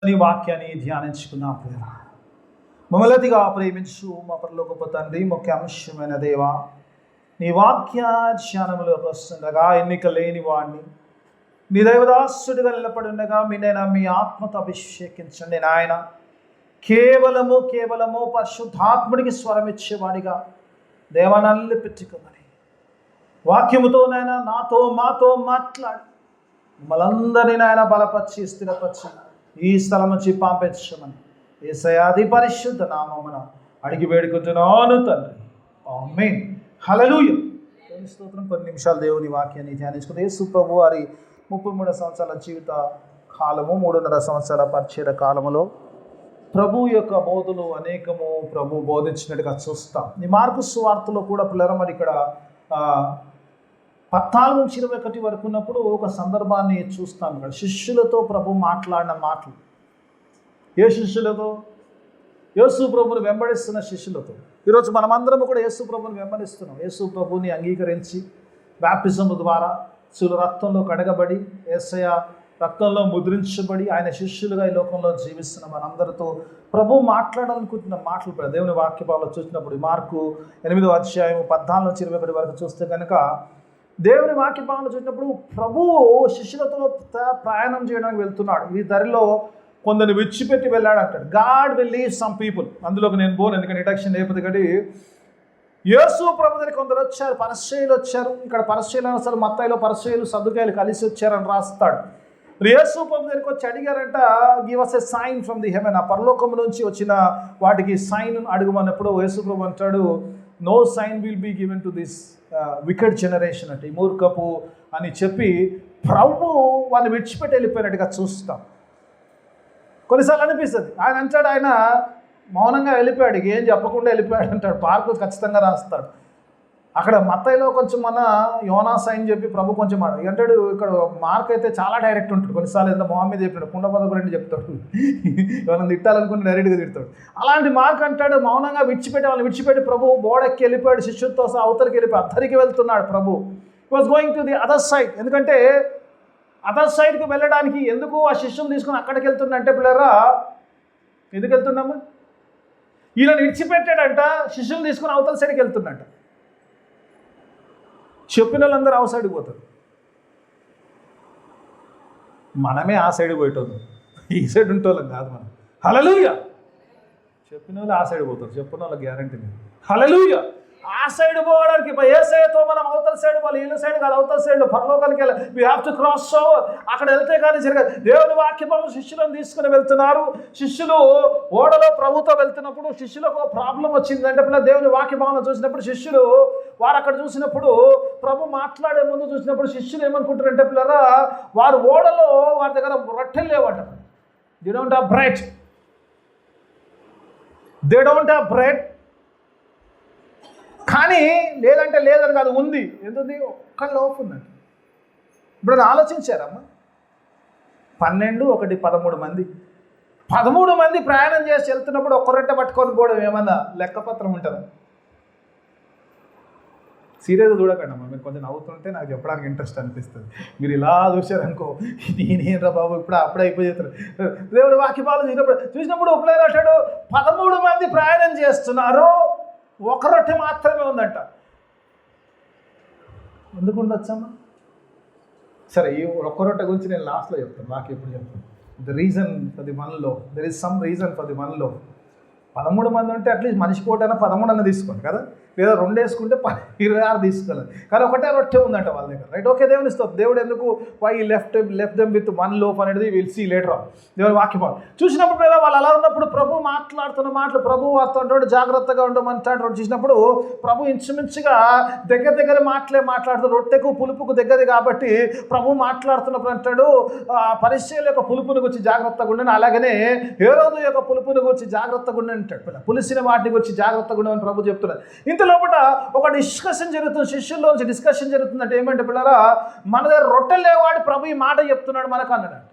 నీ వాక్యాన్ని ధ్యానించుకున్నాం ప్రేమ. మమ్మల్ని అతిగా ప్రేమించు మా పరలోకపు తండ్రి, ముఖ్యాంశమైన దేవా, నీ వాక్య ధ్యానములోకి వస్తుండగా ఎన్నిక లేని వాడిని నీ దైవదాసుడిగా నిలబడి ఉండగా మీనైనా మీ ఆత్మతో అభిషేకించండి నాయన. కేవలము పరిశుద్ధాత్ముడికి స్వరం ఇచ్చేవాడిగా దేవానల్లి పెట్టుకోమని వాక్యముతోనైనా నాతో మాతో మాట్లాడి మమ్మల్ందరినీ నాయన బలపరిచి స్థిరపరిచి ఈ స్థలం నుంచి పంపించమని యేసయ్య పరిశుద్ధ నామమున అడిగి వేడుకుంటున్నాను తండ్రి, ఆమేన్. హల్లెలూయా. దేవుని స్తోత్రం. కొన్ని నిమిషాలు దేవుని వాక్యాన్ని ధ్యానించుకుని యేసు ప్రభు వారి 33 సంవత్సరాల జీవిత కాలము, 3.5 సంవత్సరాల పరిచయ కాలములో ప్రభు యొక్క బోధలు అనేకము ప్రభు బోధించినట్టుగా చూస్తాం. ఈ మార్కు సువార్తలో కూడా పిల్లర మరి ఇక్కడ 14 నుంచి 21 వరకు ఉన్నప్పుడు ఒక సందర్భాన్ని చూస్తాం. ఇక్కడ శిష్యులతో ప్రభు మాట్లాడిన మాటలు. ఏ శిష్యులతో? యేసు ప్రభుని వెంబడిస్తున్న శిష్యులతో. ఈరోజు మనమందరం కూడా యేసు ప్రభుని వెంబడిస్తున్నాం. యేసు ప్రభుని అంగీకరించి బాప్టిజం ద్వారా శిలువ రక్తంలో కడగబడి యేసయ్య రక్తంలో ముద్రించబడి ఆయన శిష్యులుగా ఈ లోకంలో జీవిస్తున్న మనందరితో ప్రభు మాట్లాడాలనుకుంటున్న మాటలు దేవుని వాక్య భావంలో చూసినప్పుడు మార్కు 8వ అధ్యాయం 14 నుంచి 21 వరకు చూస్తే కనుక దేవుని వాక్య భావంలో చూసినప్పుడు ప్రభువు శిష్యులతో ప్రయాణం చేయడానికి వెళ్తున్నాడు. ఈ దారిలో కొందరిని విడిచిపెట్టి వెళ్ళాడు అంటాడు. God will leave some people. అందులోకి నేను పోను, ఎందుకంటే ఇంట్రడక్షన్ లేకపోతే కానీ యేసు ప్రభు దగ్గరికి కొందరు వచ్చారు, పరిసయ్యులు వచ్చారు. ఇక్కడ పరిసయ్యులు అసలు మత్తయిలో పరిసయ్యులు సద్దుకాయలు కలిసి వచ్చారని రాస్తాడు. యేసు ప్రభు దగ్గరికి వచ్చి అడిగారంట, give us a sign from the heaven. ఆ పరలోకం నుంచి వచ్చిన వాటికి సైన్ అడుగుమన్నప్పుడు యేసు ప్రభు అంటాడు, no sign will be given to this wicked generation అంటే ఈ మూర్ఖపు అని చెప్పి ప్రభు వాళ్ళని విడిచిపెట్టి వెళ్ళిపోయినట్టుగా చూస్తాం. కొన్నిసార్లు అనిపిస్తుంది. ఆయన అంటాడు, ఆయన మౌనంగా వెళ్ళిపోయాడు, ఏం చెప్పకుండా వెళ్ళిపోయాడు అంటాడు. పార్కు ఖచ్చితంగా రాస్తాడు. అక్కడ మత్తయిలో కొంచెం మన యోనా సైన్ చెప్పి ప్రభు కొంచెం అంటాడు. ఇక్కడ మార్క్ అయితే చాలా డైరెక్ట్ ఉంటాడు. కొన్నిసార్లు ఎంత మొహం మీద చెప్పాడు, కుండపదకు రెండు చెప్తాడు, ఎవరైనా తిట్టాలనుకుని డైరెక్ట్గా తిడతాడు. అలాంటి మార్క్ అంటాడు, మౌనంగా వాళ్ళని విడిచిపెట్టి ప్రభు బోడెక్కి వెళ్ళిపోయాడు, శిష్యులతో సహా అవతలికి వెళ్ళిపోయి అద్దరికి వెళ్తున్నాడు. Prabhu was going to the other side. ఎందుకంటే అదర్ సైడ్కి వెళ్ళడానికి ఎందుకు ఆ శిష్యులు తీసుకుని అక్కడికి వెళ్తుండంటే పిల్లరా, ఎందుకు వెళ్తున్నాము? వీళ్ళని విడిచిపెట్టాడంట, శిష్యులు తీసుకుని అవతల సైడ్కి వెళ్తుండంట. చెప్పిన వాళ్ళందరూ ఆ సైడ్కి పోతారు, మనమే ఆ సైడ్ పోయేటోళ్ళం, ఈ సైడ్ ఉంటోళ్ళం కాదు మనం. హల్లెలూయా. చెప్పిన వాళ్ళు ఆ సైడ్ పోతారు, చెప్పిన వాళ్ళకి గ్యారంటీ లేదు. హల్లెలూయా. ఆ సైడ్ పోవడానికి యేసయ్యతో మనం అవతల సైడ్, వాళ్ళు వీళ్ళ సైడ్ కాదు, అవతల సైడ్ పరలోకానికి వెళ్ళాలి. We have to cross over. అక్కడ వెళ్తే కానీ జరగదు. దేవుని వాక్యం శిష్యులను తీసుకుని వెళ్తున్నారు. శిష్యులు ఓడలో ప్రభుతో వెళ్తున్నప్పుడు శిష్యులకు ప్రాబ్లం వచ్చిందంటే పిల్లలు దేవుని వాక్య భావన చూసినప్పుడు శిష్యులు వారు అక్కడ చూసినప్పుడు ప్రభు మాట్లాడే ముందు చూసినప్పుడు శిష్యులు ఏమనుకుంటారంటే పిల్లరా, వారు ఓడలో వారి దగ్గర రొట్టెలు లేవట. They don't have bread. They don't have bread. కానీ లేదంటే లేదని కాదు, ఉంది. ఎందుంది? ఒక్క లోపు ఉందండి. ఇప్పుడు అది ఆలోచించారమ్మా. 12, 1, 13 మంది, 13 మంది ప్రయాణం చేసి వెళ్తున్నప్పుడు ఒక్క రొట్టె పట్టుకొని పోవడం ఏమన్నా లెక్కపత్రం ఉంటుందా? సీరియస్గా చూడకండి అమ్మా. మీరు కొంచెం నవ్వుతుంటే నాకు చెప్పడానికి ఇంట్రెస్ట్ అనిపిస్తుంది. మీరు ఇలా చూశారనుకో, నేనేంరా బాబు అప్పుడే అయిపోయేస్తారు. దేవుడు వాక్యపాలు చూసినప్పుడు ఉపలేరు అంటాడు, 13 మంది ప్రయాణం చేస్తున్నారు, ఒక రొట్టె మాత్రమే ఉందంట. ఎందుకు ఉండొచ్చమ్మా? సరే, ఈ ఒక్క రొట్టె గురించి నేను లాస్ట్లో చెప్తాను. నాకు ఎప్పుడు చెప్తాను. The reason for the one loaf, there is some reason for the one loaf. 13 మంది ఉంటే అట్లీస్ట్ మనిషి కోటైనా 13 అన్న తీసుకోండి కదా, లేదా 2 వేసుకుంటే 26 తీసుకోవాలి. కానీ ఒకటే రొట్టె ఉందంట వాళ్ళ దగ్గర. Right, okay. దేవుని ఇస్తాం. దేవుడు ఎందుకు why left them with one loaf అనేది విల్ సీ లేటర్ ఆన్. దేవుని వాక్యం చూసినప్పుడు వాళ్ళు అలా ఉన్నప్పుడు ప్రభు మాట్లాడుతున్న మాటలు, ప్రభు వారితో అంటాడు జాగ్రత్తగా ఉండమంటాడు. చూసినప్పుడు ప్రభు ఇంచుమించుగా దగ్గర మాట్లాడుతూ రొట్టెకు పులుపుకు దగ్గరది కాబట్టి ప్రభు మాట్లాడుతున్నప్పుడు అంటాడు, పరిచయాల యొక్క పులుపుని గురించి జాగ్రత్తగా ఉండని, అలాగనే హేరోదు యొక్క పులుపుని గురించి జాగ్రత్తగా ఉండని అంటాడు. పులిసిన వాటిని గురించి జాగ్రత్తగా ఉండమని ప్రభు చెప్తున్నాడు. ఇంత లోపల ఒక డిస్కషన్ జరుగుతుంది, శిష్యుల్లో నుంచి డిస్కషన్ జరుగుతుందంటే ఏమంటే పిల్లరా, మన దగ్గర రొట్టెలు లేవాడు ప్రభు ఈ మాట చెప్తున్నాడు మనకు అన్నాడు.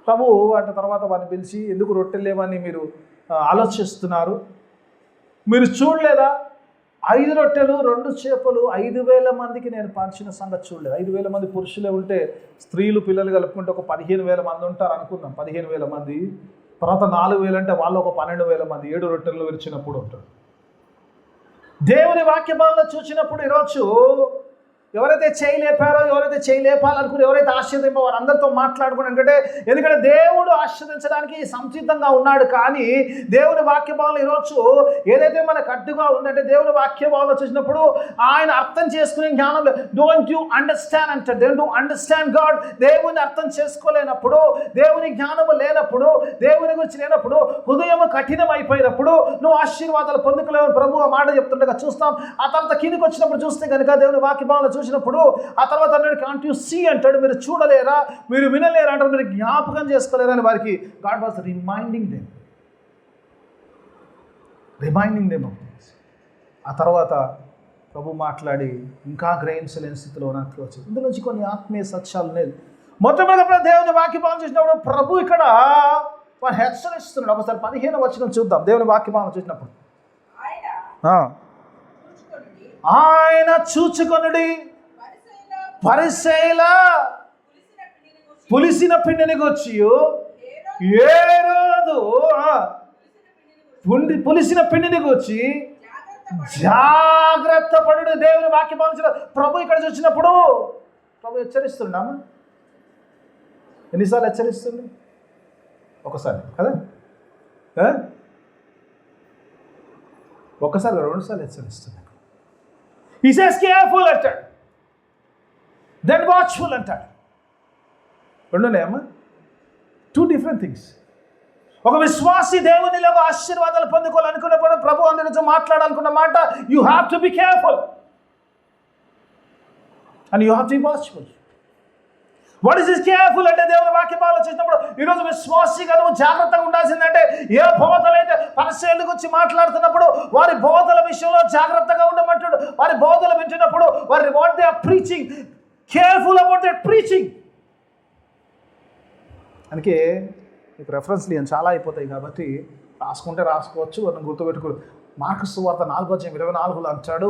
ప్రభు అంటే తర్వాత వారిని పిలిచి, ఎందుకు రొట్టెలు లేవని మీరు ఆలోచిస్తున్నారు? మీరు చూడలేదా 5 రొట్టెలు 2 చేపలు 5,000 మందికి నేను పంచిన సంగతి చూడలేదు. 5,000 మంది పురుషులే ఉంటే స్త్రీలు పిల్లలు కలుపుకుంటే ఒక 15,000 మంది ఉంటారు అనుకున్నాం. 15,000 మంది. తర్వాత 4,000 అంటే వాళ్ళు ఒక 12,000 మంది 7 రొట్టెలు విరిచినప్పుడు ఉంటారు. దేవుని వాక్య భాగంలో చూసినప్పుడు ఈరోజు ఎవరైతే చేయలేపారో, ఎవరైతే చేయలేపాలనుకుని, ఎవరైతే ఆశీర్వదింపో వారందరితో మాట్లాడుకుని, ఎందుకంటే దేవుడు ఆశీర్వదించడానికి సంసిద్ధంగా ఉన్నాడు. కానీ దేవుని వాక్య భాగంలో ఈరోజు ఏదైతే మనకు అడ్డుగా ఉందంటే దేవుని వాక్య భాగంలో చూసినప్పుడు ఆయన అర్థం చేసుకునే జ్ఞానం డోంట్ యూ అండర్స్టాండ్ అంటే డోంట్ అండర్స్టాండ్ గాడ్. దేవుని అర్థం చేసుకోలేనప్పుడు, దేవుని జ్ఞానము లేనప్పుడు, దేవుని గురించి లేనప్పుడు, హృదయం కఠినం అయిపోయినప్పుడు నువ్వు ఆశీర్వాదాలు పొందుకోలేవని ప్రభు ఆ మాట చెప్తుండగా చూస్తాం. ఆ తర్వాత కిందికి వచ్చినప్పుడు చూస్తే కనుక దేవుని వాక్య భాగంలో చూసినప్పుడు ఆ తర్వాత అన్నాడు కాంట్ యు సీ అంటాడు. మీరు చూడలేరా, మీరు వినలేరా అంటారు, మీరు జ్ఞాపకం చేసుకోలేరా అని వారికి God was reminding them of things. ఆ తర్వాత ప్రభు మాట్లాడి ఇంకా గ్రహించలేని స్థితిలో నాకు వచ్చింది. ఇందులోంచి కొన్ని ఆత్మీయ సత్యాలు లేదు. మొట్టమొదటిగా దేవుని వాక్యభావం చూసినప్పుడు ప్రభు ఇక్కడ వారు హెచ్చరిస్తున్నాడు. ఒకసారి 15వ వచనం చూద్దాం. దేవుని వాక్యభావం చూసినప్పుడు ఆయన చూచుకొనుడి పరిసయ్యుల పులిసిన పిండిని గూర్చి హేరోదు పులిసిన పిండిని గూర్చి జాగ్రత్త పడు. దేవుని వాక్య భావించిన ప్రభు ఇక్కడ చూసినప్పుడు ప్రభు హెచ్చరిస్తున్నామా? ఎన్నిసార్లు హెచ్చరిస్తుంది? ఒకసారి కదా, ఒకసారి 2 సార్లు హెచ్చరిస్తుంది. He says careful అంటాడు, then watchful అంటాడు. రెండున్నాయమ్మా, 2 different things. ఒక విశ్వాసి దేవునిలో ఆశీర్వాదాలు పొందుకోవాలనుకున్నప్పుడు ప్రభు అందరితో మాట్లాడాలనుకున్న మాట you have to be careful and you have to be watchful. What is this careful అంటే దేవుని వాక్యం ఆలోచించినప్పుడు ఈరోజు విశ్వాసిగా నువ్వు జాగ్రత్తగా ఉండాల్సిందంటే ఏ బోధలైతే పరిచయాల గురించి మాట్లాడుతున్నప్పుడు వారి బోధల విషయంలో జాగ్రత్తగా ఉండమంటాడు. వారి బోధలు వింటున్నప్పుడు వారి what they are preaching, careful about that preaching. అందుకే మీకు రెఫరెన్స్లు ఏం చాలా అయిపోతాయి కాబట్టి రాసుకుంటే రాసుకోవచ్చు, వాటిని గుర్తుపెట్టుకోడు. మార్కు సువార్త 4:24 అంటాడు,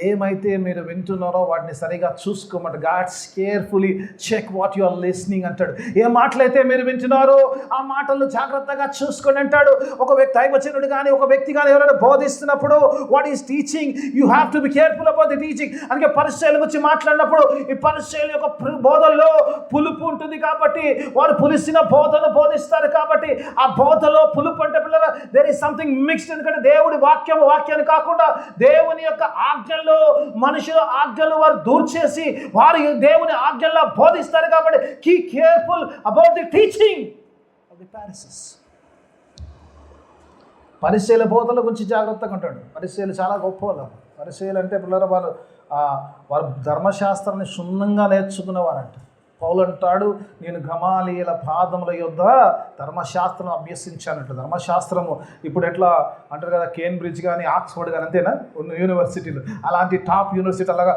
ఏమైతే మీరు వింటున్నారో వాటిని సరిగా చూసుకోమంట. God's carefully check what you are listening అంటాడు. ఏ మాటలైతే మీరు వింటున్నారో ఆ మాటలను జాగ్రత్తగా చూసుకొని అంటాడు. ఒక వ్యక్తి దైవజనుడు కానీ ఒక వ్యక్తి కానీ ఎవరైనా బోధిస్తున్నప్పుడు what is teaching, you have to be careful about the teaching. అందుకే పరిచయాల గురించి మాట్లాడినప్పుడు ఈ పరిచయాల యొక్క బోధనలో పులుపు ఉంటుంది కాబట్టి వారు పులిసిన బోధను బోధిస్తారు కాబట్టి ఆ బోధలో పులుపు అంటే పిల్లల దేర్ ఈస్ సంథింగ్ మిక్స్డ్. ఎందుకంటే దేవుడి వాక్యాన్ని కాకుండా దేవుని యొక్క ఆజ్ఞల్లో మనుషుల ఆజ్ఞలు వారు దూరం చేసి వారు దేవుని ఆజ్ఞల్లో బోధిస్తారు కాబట్టి keep careful about the teaching of the Pharisees. పరిచయాల బోధల గురించి జాగ్రత్తగా ఉంటాడు. పరిచయాలు చాలా గొప్ప వాళ్ళు. పరిచయాలు అంటే పిల్లలు వారు ధర్మశాస్త్రాన్ని క్షుణ్ణంగా నేర్చుకున్నవారంట. పౌలు అంటాడు, నేను గమాలీయుల పాదముల యొద్ద ధర్మశాస్త్రం అభ్యసించానంట. ధర్మశాస్త్రము ఇప్పుడు ఎట్లా అంటారు కదా, కేంబ్రిడ్జ్ కానీ ఆక్స్ఫర్డ్ కానీ అంతేనా యూనివర్సిటీలు, అలాంటి టాప్ యూనివర్సిటీ అలాగా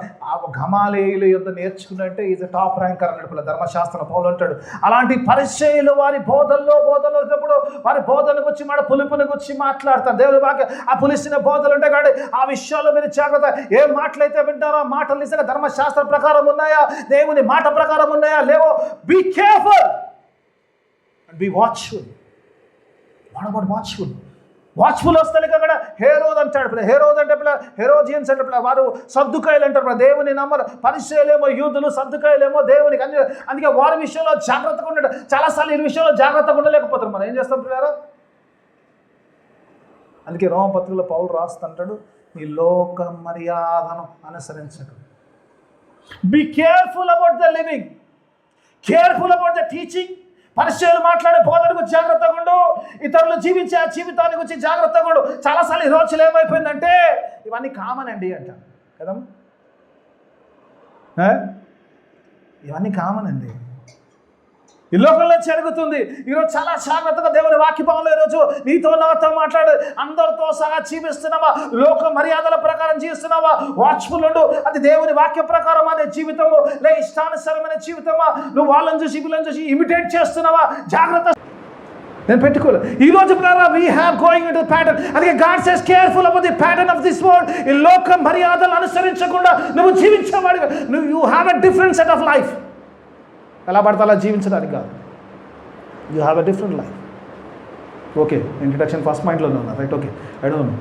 గమాలీయుల యొద్ద నేర్చుకున్నట్టే ఈజ్ టాప్ ర్యాంకర్ అన్నట్టు ధర్మశాస్త్రం పౌలు అంటాడు. అలాంటి పరిచయాలు వారి బోధనలో వచ్చినప్పుడు వారి బోధనకు వచ్చి పులుపుని గురించి మాట్లాడతారు. దేవుని వాక్య ఆ పులిసిన బోధలు ఉంటాయి కాబట్టి ఆ విషయాల్లో మీరు జాగ్రత్త. ఏ మాటలైతే వింటారో ఆ మాటలు నిజంగా ధర్మశాస్త్రం ప్రకారం ఉన్నాయా, దేవుని మాట ప్రకారం ఉన్నాయా లేవో, be careful and be watchful. What about watchful? Watchful వస్తాను అక్కడ హేరోద్ అంటాడు. హేరోద్ అంటే హెరోజియన్స్ అంటే వారు సద్దుకాయలు అంటారు. దేవుని నమ్మరు. పరిచయలేమో యూదులు, సద్దుకాయలేమో దేవునికి అన్ని. అందుకే వారి విషయంలో జాగ్రత్తగా ఉండడు. చాలాసార్లు ఈ విషయంలో జాగ్రత్తగా ఉండలేకపోతారు. మనం ఏం చేస్తాం పిల్లారా? అందుకే రోమపత్రికలో పౌలు రాస్తుంటాడు, ఈ లోక మర్యాదను అనుసరించక. Be careful about the living, careful about the teaching. పరిచయాలు మాట్లాడే బోధన గురించి జాగ్రత్తగా ఉండు. ఇతరులు జీవించే ఆ జీవితాన్ని గురించి జాగ్రత్తగా ఉండు. చాలాసార్లు ఈ రోజులు ఏమైపోయిందంటే ఇవన్నీ కామన్ అండి అంటారు కదమ్మా, ఇవన్నీ కామన్ అండి. ఈ లోకంలో జరుగుతుంది. ఈరోజు చాలా జాగ్రత్తగా దేవుని వాక్యభావంలో ఈరోజు నీతో నాతో మాట్లాడు. అందరితో సహా జీవిస్తున్నావా, లోక మర్యాదల ప్రకారం జీవిస్తున్నావా? వాచ్ఫుల్ ఉండు. అది దేవుని వాక్య ప్రకారం అనే జీవితము లే ఇష్టానుసారమైన జీవితమా? నువ్వు వాళ్ళని చూసి వీళ్ళని చూసి ఇమిటేట్ చేస్తున్నావా? జాగ్రత్త. నేను పెట్టుకోలేదు. ఈరోజు we have going in to pattern. అందుకే God says careful about the pattern of this world. ఈ లోక మర్యాదలు అనుసరించకుండా నువ్వు జీవించేవాడు. You have a different set of life. ఎలా పడితే అలా జీవించడానికి కాదు. You have a different life. Okay, introduction first పాయింట్లోనే ఉన్నా, right? Okay, I don't know.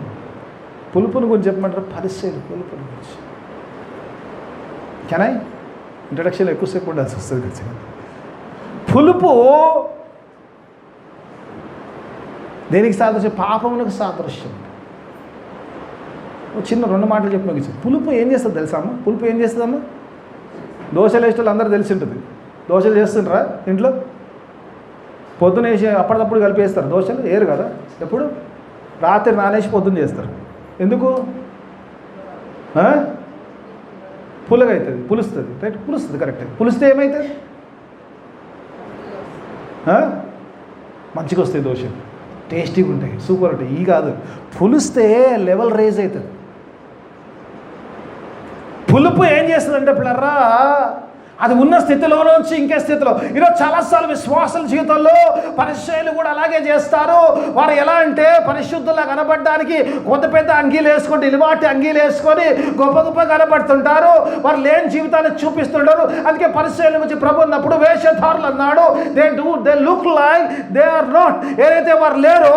పులుపుని గురించి చెప్పమంటారు, పరిస్థితులు పులుపుని గురించి. కెన్ ఐ ఇంట్రడక్షన్లో ఎక్కువసేపు ఉండాల్సి వస్తుంది కదా. పులుపు దేనికి సాదృశ్యం? పాపములకు సాదృశ్యం. చిన్న 2 మాటలు చెప్పి ముగించి. పులుపు ఏం చేస్తుంది తెలుసామ్మా? పులుపు ఏం చేస్తుందమ్మా? దోశలు వేసేటోళ్ళు అందరూ తెలిసి ఉంటుంది. దోశలు చేస్తుంటారా ఇంట్లో? పొద్దున వేసి అప్పటికప్పుడు కలిపేస్తారు. దోశలు ఏరు కదా ఎప్పుడు, రాత్రి నానేసి పొద్దున్న చేస్తారు. ఎందుకు? పుల్లగా అవుతుంది, పులుస్తుంది, రైట్? పులుస్తుంది, కరెక్ట్. పులిస్తే ఏమవుతుంది? మంచిగా వస్తాయి దోశలు, టేస్టీగా ఉంటాయి, సూపర్ ఉంటాయి. ఈ కాదు, పులిస్తే లెవెల్ రేజ్ అవుతుంది. పులుపు ఏం చేస్తుందంటే పిల్లరా, అది ఉన్న స్థితిలోంచి ఇంకే స్థితిలో. ఈరోజు చాలాసార్లు విశ్వాసాల జీవితంలో పరిచయాలు కూడా అలాగే చేస్తారు. వారు ఎలా అంటే పరిశుద్ధులా కనబడడానికి కొత్త పెద్ద అంగీలు వేసుకొని, ఇలువాటి అంగీలు వేసుకొని గొప్ప గొప్ప కనబడుతుంటారు. వారు లేని జీవితాన్ని చూపిస్తుంటారు. అందుకే పరిచయాల గురించి ప్రభు అన్నప్పుడు వేషధారులు అన్నాడు. They look like they are not. ఏదైతే వారు లేరో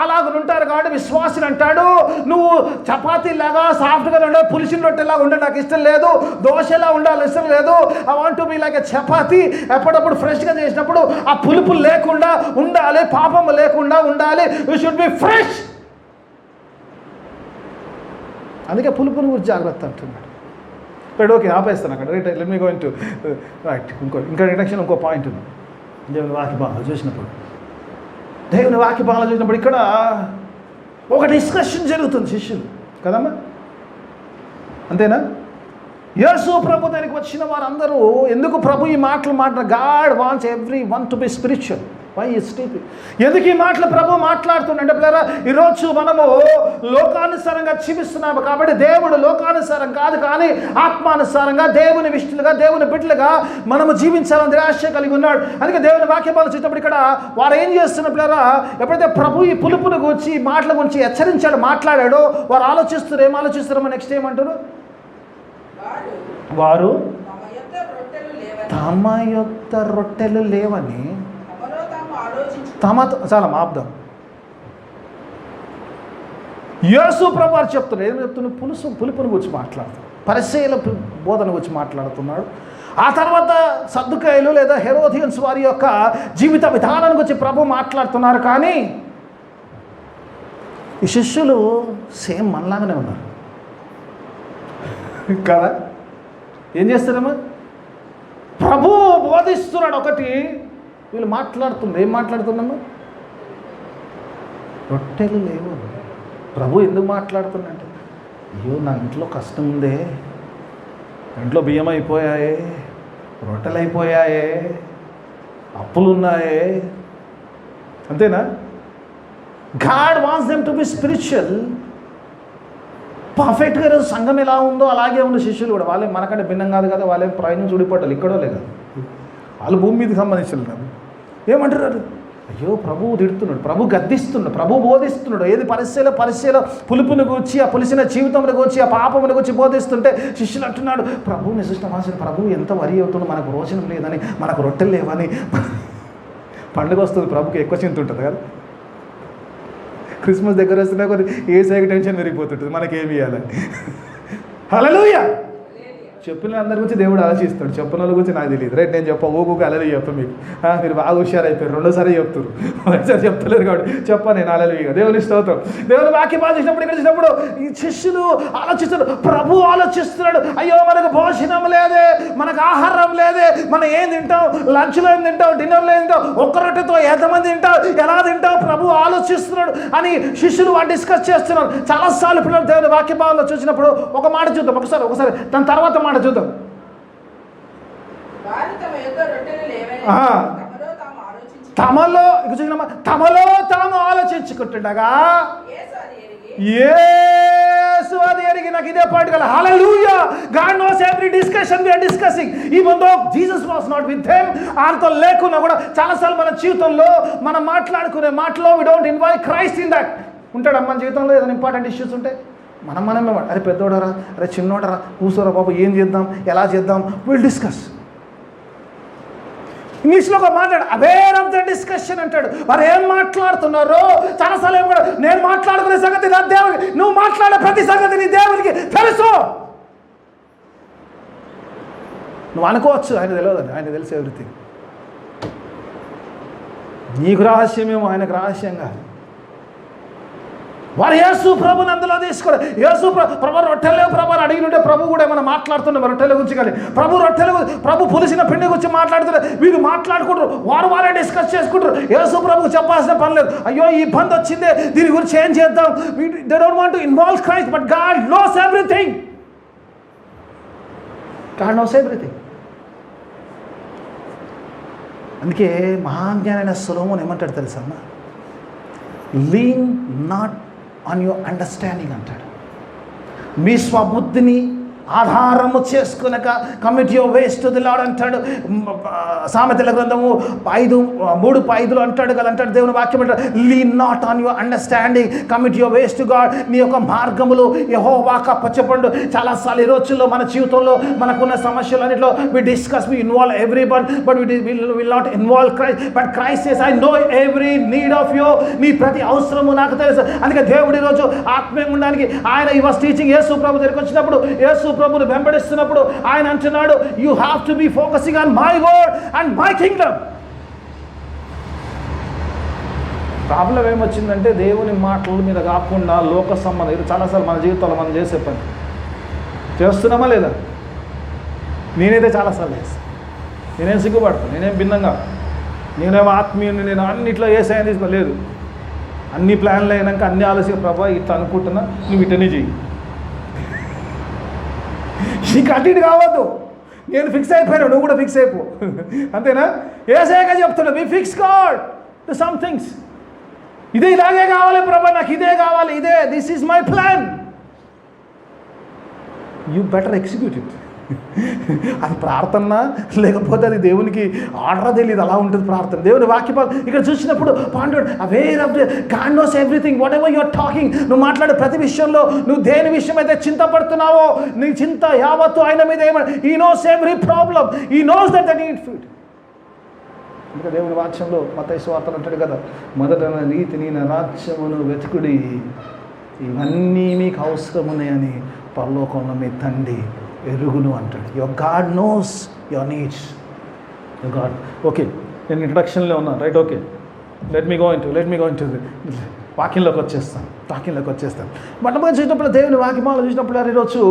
అలాగ ఉంటారు. కాబట్టి విశ్వాసులు అంటాడు, నువ్వు చపాతీ లాగా సాఫ్ట్గా ఉండాలి, పులిసిన రొట్టెలాగా ఉండే నాకు ఇష్టం లేదు, దోశలా ఉండాలి ఇష్టం లేదు. Want to be like a chapati. ఎప్పుడప్పుడు ఫ్రెష్గా చేసినప్పుడు ఆ పులుపు లేకుండా ఉండాలి, పాపం లేకుండా ఉండాలి. You should be fresh. అందుకే పులుపుని గురించి జాగ్రత్త అంటున్నాడు. రైట్, ఓకే, ఆపేస్తాను అక్కడ. Right, let me go into right. ఇంకా ఇంట్రడక్షన్ ఇంకో పాయింట్ ఉంది. దేవుని వాక్య భాగాలు చూసినప్పుడు, దేవుని వాక్య భాగాలు చూసినప్పుడు ఇక్కడ ఒక డిస్కషన్ జరుగుతుంది శిష్యులు కదమ్మా, అంతేనా? యేసు ప్రభు దగ్గరికి వచ్చిన వారందరూ ఎందుకు ప్రభు ఈ మాటలు మాట్లాడారు? God wants everyone to be spiritual. Why is speaking? ఎందుకు ఈ మాటలు ప్రభు మాట్లాడుతుండే పిల్లరా? ఈరోజు మనము లోకానుసారంగా జీవిస్తున్నాము కాబట్టి దేవుడు లోకానుసారం కాదు, కానీ ఆత్మానుసారంగా దేవుని విష్ణులుగా, దేవుని బిడ్డలుగా మనము జీవించాలని ఆశ కలిగి ఉన్నాడు. అందుకే దేవుని వాక్యాలు చూసినప్పుడు ఇక్కడ వారు ఏం చేస్తున్న పిల్లరా, ఎప్పుడైతే ప్రభు ఈ పులుపును గురించి, మాటల గురించి హెచ్చరించాడు, మాట్లాడాడో, వారు ఆలోచిస్తారు. ఏం ఆలోచిస్తారో నెక్స్ట్ ఏమంటారు? వారు తమ యొక్క రొట్టెలు లేవని తమతో, చాలా మాపుదాం. యేసు ప్రభు వారు చెప్తున్నారు. ఏం చెప్తున్నారు? పులుపుని గురించి మాట్లాడుతారు, పరిసయ్యుల బోధన గురించి మాట్లాడుతున్నాడు. ఆ తర్వాత సద్దుకాయలు లేదా హెరోదియన్స్ వారి యొక్క జీవిత విధానం గురించి ప్రభు మాట్లాడుతున్నారు. కానీ ఈ శిష్యులు సేమ్ మనలాగానే ఉన్నారు కదా. ఏం చేస్తారమ్మా? ప్రభు బోధిస్తున్నాడు ఒకటి, వీళ్ళు మాట్లాడుతుంది. ఏం మాట్లాడుతున్నామా? రొట్టెలు లేవు. ప్రభు ఎందుకు మాట్లాడుతున్నాడు? అయ్యో, నా ఇంట్లో కష్టం ఉందే, ఇంట్లో బియ్యం అయిపోయాయే, రొట్టెలు అయిపోయాయే, అప్పులు ఉన్నాయే, అంతేనా? God wants them to be spiritual. పర్ఫెక్ట్గా ఈరోజు సంఘం ఎలా ఉందో అలాగే ఉన్న శిష్యులు కూడా. వాళ్ళే మనకంటే భిన్నం కాదు కదా. వాళ్ళే ప్రయాణం చూడిపడ్డారు, ఇక్కడో లేదు, వాళ్ళు భూమి మీదకి సంబంధించిన. ఏమంటారు? అయ్యో, ప్రభువు తిడుతున్నాడు, ప్రభు గద్దిస్తున్నాడు, ప్రభు బోధిస్తున్నాడు. ఏది పరిశీల పులుపుని గురించి, ఆ పులిసిన జీవితంలో గురించి, ఆ పాపముని గురించి బోధిస్తుంటే శిష్యులు అంటున్నాడు, ప్రభువుని సృష్టమాసిన ప్రభు ఎంత వరి అవుతుందో, మనకు భోజనం లేదని, మనకు రొట్టెలు లేవని. పండుగ వస్తుంది, ప్రభుకి ఎక్కువ చింత ఉంటుంది కదా. క్రిస్మస్ దగ్గర వస్తున్నా కొద్ది ఏ సైకి టెన్షన్ పెరిగిపోతుంటుంది, మనకేమి ఇవ్వాలని. హల్లెలూయా. చెప్పిన అందరి గురించి దేవుడు ఆలోచిస్తాడు, చెప్పిన వాళ్ళ గురించి నాకు తెలియదు. రైట్, నేను ఊరికి అలలు చెప్తాను మీకు. మీరు బాగా హుషారైపోయారు, రెండోసారి చెప్తారు, ఒకసారి చెప్తలేరు కాబట్టి చెప్పాను నేను అలలుగా. దేవుని స్తోత్రం. దేవుని వాక్యం బాధించినప్పుడు, ఇక్కడ వచ్చినప్పుడు ఈ శిష్యులు ఆలోచిస్తాడు, ప్రభు ఆలోచిస్తున్నాడు. అయ్యో, మనకు భోజనం లేదే, మనకు ఆహారం లేదే, మనం ఏం తింటాం, లంచ్లో ఏం తింటాం, డిన్నర్లో ఏం తింటాం, ఒక్క రొట్టెతో ఎంతమంది తింటాం, ఎలా తింటాం, ప్రభు ఆలోచిస్తున్నాడు అని శిష్యులు డిస్కస్ చేస్తున్నారు. చాలాసార్లు పిల్లలు దేవుని వాక్య భావంలో చూసినప్పుడు ఒక మాట చూద్దాం, ఒకసారి దాని తర్వాత మాట చూద్దాం. తమలో తాము ఆలోచించుకుంటుండగా యేసు యేసు అది ఎరిగి నాకు ఇదే పాయింట్ కదా. Hallelujah. God knows every discussion we are discussing. Even though Jesus was not with them, ఆయనతో లేకున్నా కూడా చాలాసార్లు మన జీవితంలో మనం మాట్లాడుకునే మాటలో we don't involve Christ in that. ఉంటాడు మన జీవితంలో ఏదైనా ఇంపార్టెంట్ ఇష్యూస్ ఉంటే మనమే అరే పెద్దోడరా, అరే చిన్నోడరా, కూర్చోరా బాబు, ఏం చేద్దాం, ఎలా చేద్దాం, విల్ డిస్కస్. ఇంగ్లీష్లో ఒక మాట్లాడు, అవేర్ ఆఫ్ ద డిస్కషన్ అంటాడు. వారు ఏం మాట్లాడుతున్నారో చాలాసార్లు ఏం కూడా నేను మాట్లాడుకునే సంగతి నా దేవుడికి, నువ్వు మాట్లాడే ప్రతి సంగతి నీ దేవుడికి తెలుసు. నువ్వు అనుకోవచ్చు ఆయన తెలియదని, ఆయన తెలుసు ఎవ్రీథింగ్. నీకు రహస్యమేమో ఆయనకు రహస్యం కాదు. వారు యేసు ప్రభుని అందులో తీసుకోరు. యేసు ప్రభు రొట్టెలేవు ప్రభు అని అడిగినట్టే ప్రభు కూడా ఏమైనా మాట్లాడుతున్నారు రొట్టెల గురించి. కానీ ప్రభు పులిసిన పిండి గురించి మాట్లాడుతున్నారు. వీరు మాట్లాడుకుంటారు, వారే డిస్కస్ చేసుకుంటారు. యేసు ప్రభుకు చెప్పాల్సిన పని లేదు. అయ్యో ఈ ఇబ్బంది వచ్చిందే, దీని గురించి ఏం చేద్దాం. They don't want to involve Christ, but God knows everything. God knows everything. అందుకే మహాజ్ఞానైన సొలొమోను ఏమంటాడు తెలుసమ్మా, lean not on your understanding అంటాడు. మీ స్వబుద్ధిని ఆధారము చేసుకునక commit your ways to the Lord అంటాడు. సామెతల గ్రంథము 5:3-5 అంటాడు కదా, అంటాడు దేవుని వాక్యం అంటాడు, lean not on your understanding, commit your ways to God. నీ యొక్క మార్గములు యెహోవాకు అప్పచెప్పండు. చాలాసార్లు ఈ రోజుల్లో మన జీవితంలో మనకున్న సమస్యలన్నింటిలో we discuss, we involve everyone, but will not involve Christ. But Christ says, I know every need of you. నీ ప్రతి అవసరము నాకు తెలుసు. అందుకే దేవుడు ఈరోజు ఆత్మీయంగా ఉండడానికి ఆయన ఈ వాస్ టీచింగ్. యేసు ప్రభు దగ్గరికి వచ్చినప్పుడు, యేసు ప్రభుని వెంబడిస్తున్నప్పుడు ఆయన అంటున్నాడు, you have to be focusing on my word and my kingdom. Problem ఏమొచ్చిందంటే దేవుని మాటల మీద కాకుండా లోక సంబంధం. ఇది చాలాసార్లు మన జీవితంలో మనం చేసే పని చేస్తున్నామా లేదా? నేనైతే చాలాసార్లు చేస్తాను. నేనేం సిగ్గుపడతాను, నేనేం భిన్నంగా, నేనేమో ఆత్మీయుని, నేను అన్నిట్లో వేసాయని తీసుకోలేదు. అన్ని ప్లాన్లు అయినాక అన్ని ఆలోచన, ప్రభా ఇట్లా అనుకుంటున్నా, నువ్వు ఇటనే చెయ్యి, నీకు అటు ఇటు కావద్దు, నేను ఫిక్స్ అయిపోయాను, నువ్వు కూడా ఫిక్స్ అయిపో. అంతేనా? ఏసేగా చెప్తున్నా, be fix God to some things. ఇదే ఇలాగే కావాలి ప్రభా, నాకు ఇదే కావాలి, ఇదే, this is my plan. You better execute it. అది ప్రార్థన లేకపోతే అది దేవునికి ఆర్డర్ తెలియదు, అలా ఉంటుంది ప్రార్థన. దేవుని వాక్యపాలు ఇక్కడ చూసినప్పుడు పాండవుడు aware of God knows everything, whatever you're talking. నువ్వు మాట్లాడే ప్రతి విషయంలో నువ్వు దేని విషయం అయితే చింతపడుతున్నావో నీ చింత యావత్తు ఆయన మీద ఏమన్నా. ఈ నోస్ ఎవ్రీ ప్రాబ్లం, ఈ knows that the need food. ఇంకా దేవుని వాక్యంలో మత్తయి సువార్తలో అంటాడు కదా, మొదట నీతిని నా రాజ్యమును వెతుకుడి, ఇవన్నీ మీకు అవసరమున్నాయని పరలోకంలో మీ తండ్రి ఎరుగును అంటాడు. Your God knows your needs. Your God. Okay, నేను ఇంట్రడక్షన్లో ఉన్నాను, right? Okay, let me go into వాక్యంలోకి వచ్చేస్తాను. మొట్టమొదటి చూసినప్పుడు దేవుని వాక్యమాలను చూసినప్పుడు ఈరోజు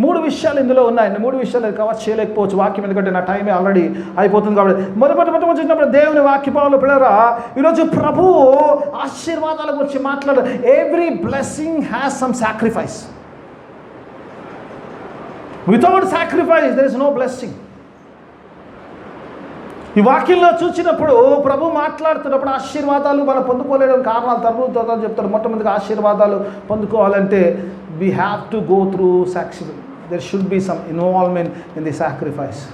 3 విషయాలు ఇందులో ఉన్నాయి. 3 విషయాలు కవర్ చేయలేకపోవచ్చు వాక్యం, ఎందుకంటే నా టైమే ఆల్రెడీ అయిపోతుంది కాబట్టి. మొట్టమొదటి చూసినప్పుడు దేవుని వాక్యమాలను పిల్లరా, ఈరోజు ప్రభు ఆశీర్వాదాల గురించి మాట్లాడారు. Every blessing has some sacrifice. Without sacrifice there is no blessing. ఈ వాక్యంలో చూసినప్పుడు ప్రభు మాట్లాడుతున్నప్పుడు ఆశీర్వాదాలు మనం పొందుకోలేని కారణాలు తరువాత చెప్తాడు. మొట్టమొదటిగా ఆశీర్వాదాలు పొందుకోవాలంటే we have to go through there should be some involvement in the sacrifice.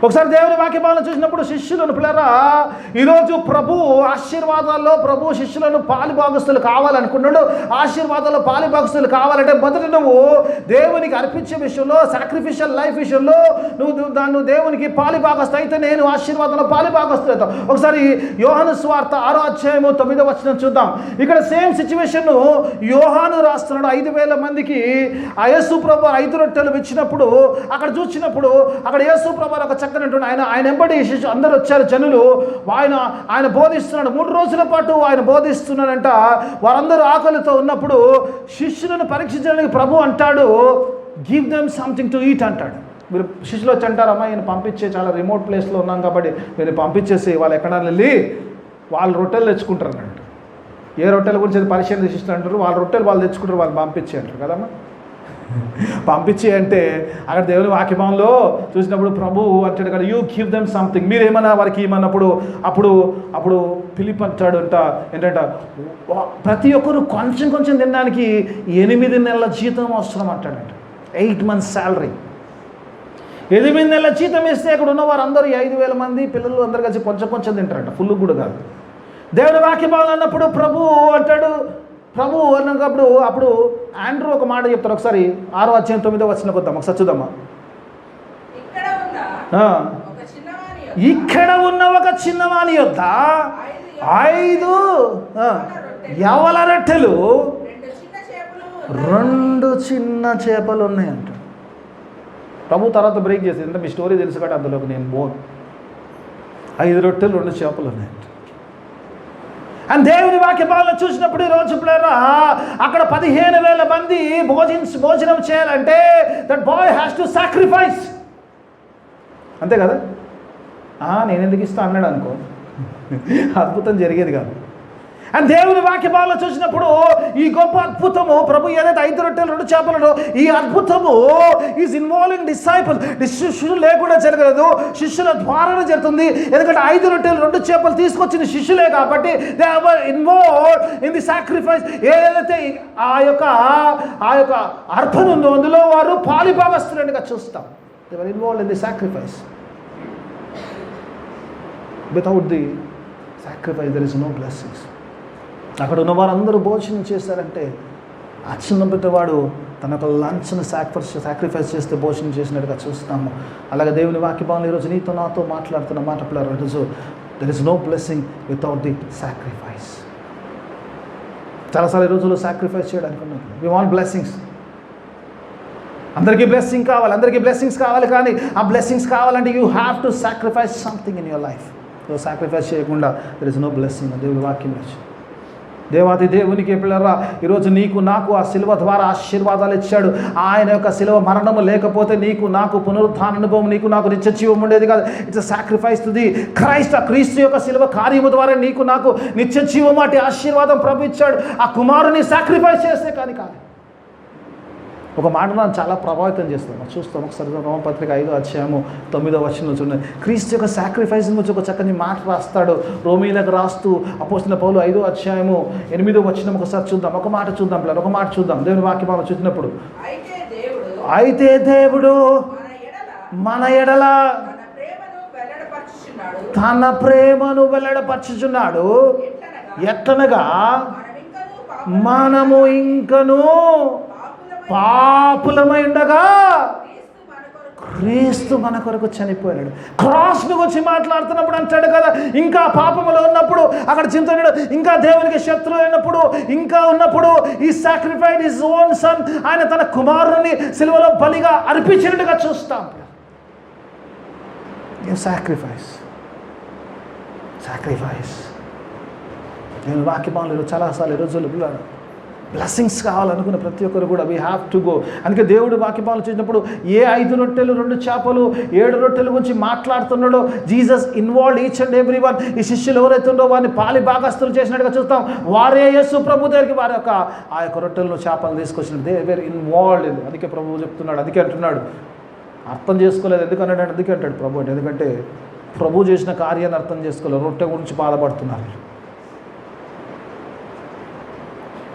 ఒకసారి దేవుని వాక్యమాలను చూసినప్పుడు శిష్యులను పిల్లరా, ఈరోజు ప్రభు ఆశీర్వాదాల్లో ప్రభు శిష్యులను పాలిభాగస్తులు కావాలనుకున్నాడు. ఆశీర్వాదాల్లో పాలిభాగస్తులు కావాలంటే మొదట నువ్వు దేవునికి అర్పించే విషయంలో, సాక్రిఫిషియల్ లైఫ్ విషయంలో నువ్వు దేవునికి పాలిభాగస్తు అయితే నేను ఆశీర్వాదంలో పాలిభాగస్తు అవుతావు. ఒకసారి యోహాను సువార్త 6:9 చూద్దాం. ఇక్కడ సేమ్ సిచ్యువేషన్ యోహాను రాస్తున్నాడు. 5,000 మందికి ఆ యేసు ప్రభు 5 రొట్టెలు ఇచ్చినప్పుడు అక్కడ చూసినప్పుడు అక్కడ యేసు ప్రభు ఒక ఆయన ఎంబడి శిష్యులు అందరూ వచ్చారు, జనులు. ఆయన బోధిస్తున్నాడు. 3 రోజుల పాటు ఆయన బోధిస్తున్నాడంట. వారందరూ ఆకలితో ఉన్నప్పుడు శిష్యులను పరీక్షించడానికి ప్రభు అంటాడు, give them something to eat అంటాడు. మీరు శిష్యులు వచ్చి అంటారమ్మా, ఈయన పంపించే చాలా రిమోట్ ప్లేస్లో ఉన్నాం కాబట్టి మీరు పంపించేసి వాళ్ళు ఎక్కడా వెళ్ళి వాళ్ళు రొట్టెలు తెచ్చుకుంటారు అన్నట్టు. ఏ రొట్టెల గురించి పరిశీలన శిష్యులు అంటారు, వాళ్ళ రొట్టెలు వాళ్ళు తెచ్చుకుంటారు, వాళ్ళు పంపించే అంటారు కదమ్మా. పంపించి అంటే అక్కడ దేవుని వాక్యభావంలో చూసినప్పుడు ప్రభు అంటాడు కదా, యూ గివ్ దెమ్ సంథింగ్. మీరేమన్నా వారికి ఇమ్మన్నప్పుడు అప్పుడు ఫిలిప్ అంటాడు ఏంటంట, ప్రతి ఒక్కరు కొంచెం కొంచెం తినడానికి 8 నెలల జీతం అవసరం అంటాడంట. 8 months salary. 8 నెలల జీతం వేస్తే అక్కడ ఉన్న వారు అందరూ 5,000 మంది పిల్లలు అందరు కలిసి కొంచెం కొంచెం తింటారంట, ఫుల్ కూడా కాదు. దేవుని వాక్యభావం అన్నప్పుడు ప్రభు అంటాడు, ప్రభు అన్నప్పుడు అప్పుడు ఆండ్రూ ఒక మాట చెప్తారు. ఒకసారి 6వ అధ్యాయం 9వ వచనం కొద్దాం, ఒకసారి చూద్దామా. ఇక్కడ ఉన్న ఒక చిన్నవాని యొద్ద 5 యవల రొట్టెలు 2 చిన్న చేపలు ఉన్నాయంట. ప్రభు తర్వాత బ్రేక్ చేసి, అంటే మీ స్టోరీ తెలుసు కాబట్టి అందులోకి నేను బోన్. 5 రొట్టెలు 2 చేపలు ఉన్నాయంట. అండ్ దేవుని వాక్యభావంలో చూసినప్పుడు ఈరోజు పిల్లరా అక్కడ 15,000 మంది భోజనం చేయాలంటే that boy has to sacrifice. అంతే కదా, నేను ఎందుకు ఇస్తా అన్నాడు అనుకో, అద్భుతం జరిగేది కాదు. అండ్ దేవుని వాక్యభావంలో చూసినప్పుడు ఈ గొప్ప అద్భుతము ప్రభు ఏదైతే 5 రొట్టెలు 2 చేపలను, ఈ అద్భుతము ఈజ్ ఇన్వాల్వింగ్ డిసైపుల్. శిష్యులు లేకుండా జరగలేదు, శిష్యుల ద్వారా జరుగుతుంది. ఎందుకంటే 5 రొట్టెలు 2 చేపలు తీసుకొచ్చిన శిష్యులే కాబట్టి they are involved in the sacrifice. ఏదైతే ఆ యొక్క అర్పణ ఉందో అందులో వారు పాలిభాగస్తులుగా చూస్తాం. They are involved in the sacrifice. Without the sacrifice there is no blessings. అక్కడ ఉన్న వారందరూ భోజనం చేశారంటే ఆ చిన్న బిడ్డవాడు తన యొక్క లంచ్ను సాక్రిఫైస్ చేస్తే భోజనం చేసినట్టుగా చూస్తాము. అలాగే దేవుని వాక్యభావం ఈరోజు నీతో నాతో మాట్లాడుతున్న మాట పిల్లలు, ఈరోజు there is no blessing without the sacrifice. చాలాసార్లు ఈ రోజుల్లో సాక్రిఫైస్ చేయడానికి ఉన్నాం. We want blessings. అందరికీ బ్లెస్సింగ్స్ కావాలి, కానీ ఆ బ్లెస్సింగ్స్ కావాలంటే you have to sacrifice something in your life. Sacrifice చేయకుండా దెర్ ఇస్ నో బ్లెస్సింగ్. దేవుని వాక్యం దేవాది దేవునికి పిల్లరా ఈరోజు నీకు నాకు ఆ శిలువ ద్వారా ఆశీర్వాదాలు ఇచ్చాడు. ఆయన యొక్క శిలువ మరణము లేకపోతే నీకు నాకు పునరుత్థాన అనుభవం, నీకు నాకు నిత్య జీవం ఉండేది కాదు. It's a sacrifice to the Christ. ఆ క్రీస్తు యొక్క శిలువ కార్యము ద్వారా నీకు నాకు నిత్య జీవం అటు ఆశీర్వాదం ప్రభు ఇచ్చాడు. ఆ కుమారుని సాక్రిఫైస్ చేస్తే కానీ కాదు. ఒక మాట నన్ను చాలా ప్రభావితం చేస్తాం. చూస్తాం ఒకసారి రోమపత్రిక 5వ అధ్యాయము 9వ వచనంలో చూడండి. క్రీస్తు యొక్క సాక్రిఫైస్ గురించి ఒక చక్కని మాట రాస్తాడు రోమీలకు రాస్తూ అపోస్తలుడైన పౌలు 5వ అధ్యాయము 8వ వచనం ఒకసారి చూద్దాం. ఒక మాట చూద్దాం దేవుని వాక్యం చూసినప్పుడు, అయితే దేవుడు మన ఎడల తన ప్రేమను వెల్లడపరచుచున్నాడు. ఎట్లనగా మనము ఇంకను పాపులమై ఉండగా క్రీస్తు మన కొరకు చనిపోయాడు. క్రాస్ను గురించి మాట్లాడుతున్నప్పుడు అంటాడు కదా, ఇంకా పాపములో ఉన్నప్పుడు అక్కడ చింతనుడు ఇంకా దేవునికి శత్రువు అయినప్పుడు ఇంకా ఉన్నప్పుడు ఈ సాక్రిఫైడ్ హిస్ ఓన్ సన్, ఆయన తన కుమారుని సిలువలో బలిగా అర్పించినట్టుగా చూస్తాం. సాక్రిఫైస్ నేను వాక్యభావంలో చాలాసార్లు ఈ రోజుల్లో బ్లెస్సింగ్స్ కావాలనుకున్న ప్రతి ఒక్కరు కూడా వీ హ్యావ్ టు గో. అందుకే దేవుడు వాక్యభావాలు చూసినప్పుడు ఏ 5 రొట్టెలు 2 చేపలు 7 రొట్టెల గురించి మాట్లాడుతున్నాడో Jesus involved each and every one. ఈ శిష్యులు ఎవరైతే ఉండో వారిని పాలి భాగస్తులు చేసినట్టుగా చూస్తాం. వారే యేసు ప్రభు దగ్గరికి వారి యొక్క ఆ యొక్క రొట్టెలను చేపలు తీసుకొచ్చినట్టు దే వేర్ ఇన్వాల్వ్డ్ ఇన్. అందుకే ప్రభువు చెప్తున్నాడు, అందుకే అంటున్నాడు, అర్థం చేసుకోలేదు ఎందుకన్నాడు, అందుకే అంటాడు ప్రభు అంటే, ఎందుకంటే ప్రభు చేసిన కార్యాన్ని అర్థం చేసుకోలేదు, రొట్టె గురించి బాధపడుతున్నారు.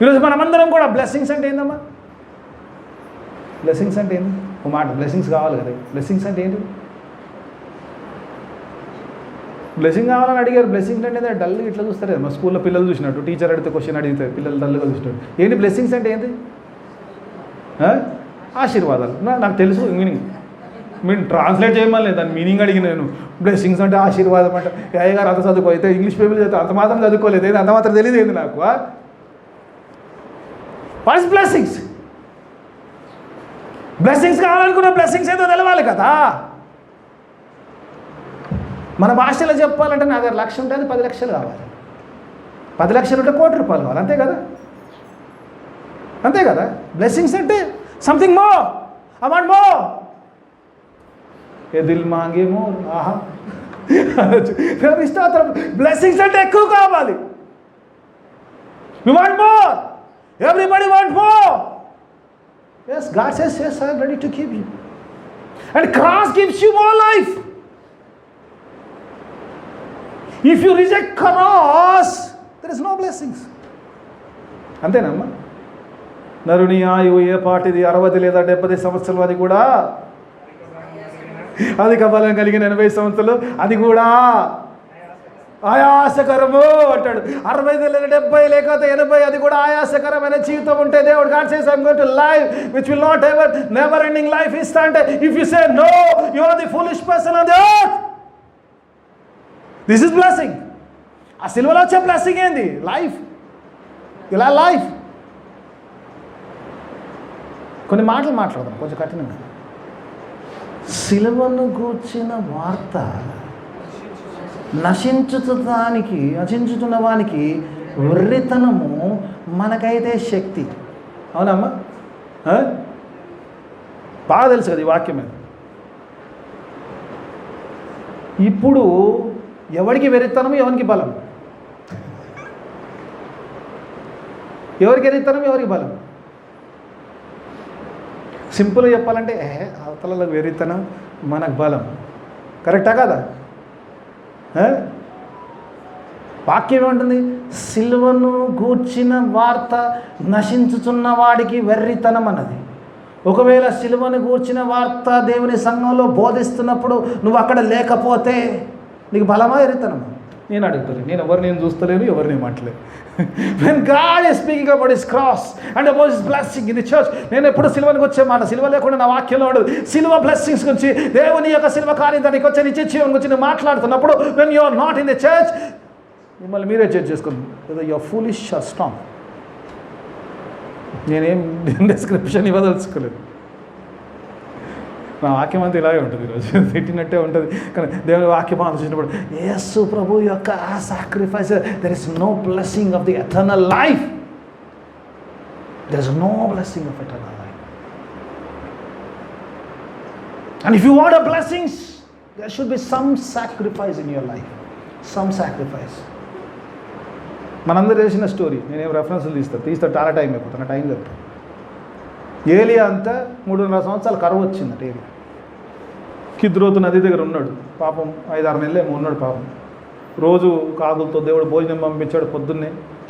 ఈరోజు మనమందరం కూడా బ్లెస్సింగ్స్ అంటే ఏందమ్మా? బ్లెస్సింగ్స్ అంటే ఏంది? ఒక మాట, బ్లెస్సింగ్స్ కావాలి కదా. బ్లెస్సింగ్స్ అంటే ఏంటి? బ్లెస్సింగ్ కావాలని అడిగారు. బ్లెస్సింగ్స్ అంటే డల్గా ఇట్లా చూస్తారు. మా స్కూల్లో పిల్లలు చూసినట్టు, టీచర్ అడిగితే క్వశ్చన్ అడిగితే పిల్లలు డల్గా చూసినట్టు. ఏంటి బ్లెస్సింగ్స్ అంటే ఏంటి? ఆశీర్వాదాలు. నాకు తెలుసు మీనింగ్, మీరు ట్రాన్స్లేట్ చేయమని దాని మీనింగ్ అడిగిన నేను. బ్లెస్సింగ్స్ అంటే ఆశీర్వాదం అంటే అయ్యగారు అంత చదువుకో, అయితే ఇంగ్లీష్ పేపర్ చదువుతా అంత మాత్రం చదువుకోలేదు, అంత మాత్రం తెలియదు ఏంది నాకు. What is blessings? బ్లెస్సింగ్స్ కావాలనుకున్న బ్లెస్సింగ్స్ ఏదో తెలవాలి కదా. మన భాషలో చెప్పాలంటే నా దగ్గర 1,00,000 ఉంటే అది 10 లక్షలు కావాలి, 10 లక్షలు ఉంటే 1 కోటి రూపాయలు కావాలి. అంతే కదా, అంతే కదా. బ్లెస్సింగ్స్ అంటే something more, I want more. ఏ దిల్ మాంగే మోర్. ఆహా, బ్లెస్సింగ్స్ అంటే ఎక్కువ కావాలి. We want more. Everybody wants more. Yes, God says, yes, I am ready to give you. And cross gives you more life. If you reject cross, there is no blessings. అంతేనమ్మా? నరుని ఆయువు ఏ పాటిది 60 లేదా 70 సంవత్సరాలు, అది కూడా అధిక బలం కలిగిన 80 సంవత్సరాలు, అది కూడా ఆయాసకరము అంటాడు. 60 లేదా 70 లేకపోతే 80, అది కూడా ఆయాసకరమైన జీవితం ఉంటే దేవుడు God says, I'm going to live which will not ever, never ending life ఇస్తా అంటే, if you say no, you are the foolish person on the earth. This is blessing. ఆ సిలువలో వచ్చే బ్లెస్సింగ్ ఏంది? లైఫ్. ఇలా లైఫ్. కొన్ని మాటలు మాట్లాడదాం కొంచెం కఠినంగా. సిలువను గూర్చిన వార్త నశించుతున్న వానికి వెర్రితనము, మనకైతే శక్తి. అవునమ్మా? బాగా తెలుసు కదా ఈ వాక్యం మీద. ఇప్పుడు ఎవరికి వెర్రితనం, ఎవరికి బలం? ఎవరికి వెర్రితనం, ఎవరికి బలం? సింపుల్గా చెప్పాలంటే అవతలకు వెర్రితనం, మనకు బలం. కరెక్టా కదా? వాక్యం ఏమంటుంది? సిలువను గూర్చిన వార్త నశించుచున్న వాడికి వెర్రితనం అన్నది. ఒకవేళ సిలువను గూర్చిన వార్త దేవుని సంఘంలో బోధిస్తున్నప్పుడు నువ్వు అక్కడ లేకపోతే నీకు బలమా, వెర్రితనమా? నేను అడుగుతాను. నేను చూస్తలేను, ఎవరిని మాట్లాడలేదు. When God is speaking about his cross and about his blessing in the church, నేను ఎప్పుడు సిలువనికి వచ్చే మాట, సిలువ లేకుండా నా వాక్యంలో ఉండదు. సిలువ బ్లెస్సింగ్స్ గురించి, దేవుని యొక్క సిలువ కార్యం దానికి వచ్చే నిత్య జీవం గురించి నేను మాట్లాడుతున్నప్పుడు, when you are not in the church, మిమ్మల్ని మీరే జడ్జ్ చేసుకోండి. whether you are foolish or strong. నేనేం డిస్క్రిప్షన్ ఇవ్వదలుచుకోలేదు. నా వాక్యం అంతా ఇలాగే ఉంటుంది, ఈరోజు తిట్టినట్టే ఉంటుంది. కానీ దేవుని వాక్యం ఆలోచించినప్పుడు, యేసు ప్రభు యొక్క ఆ sacrifice, there is no blessing of the eternal life. There is no blessing of eternal life. And if you want a blessings, there should be some sacrifice in your life. Some sacrifice. మనందరూ తెలిసిన story. నేనేం రెఫరెన్స్లు తీస్తా చాలా time అయిపోతుంది, నా time చెప్తాను. ఏలియా అంతా 3.5 సంవత్సరాలు కరువు వచ్చిందట. ఏలియా కిద్రోతు నది దగ్గర ఉన్నాడు పాపం. 5-6 నెలలేమో ఉన్నాడు పాపం. రోజు కాకులతో దేవుడు భోజనం పంపించాడు.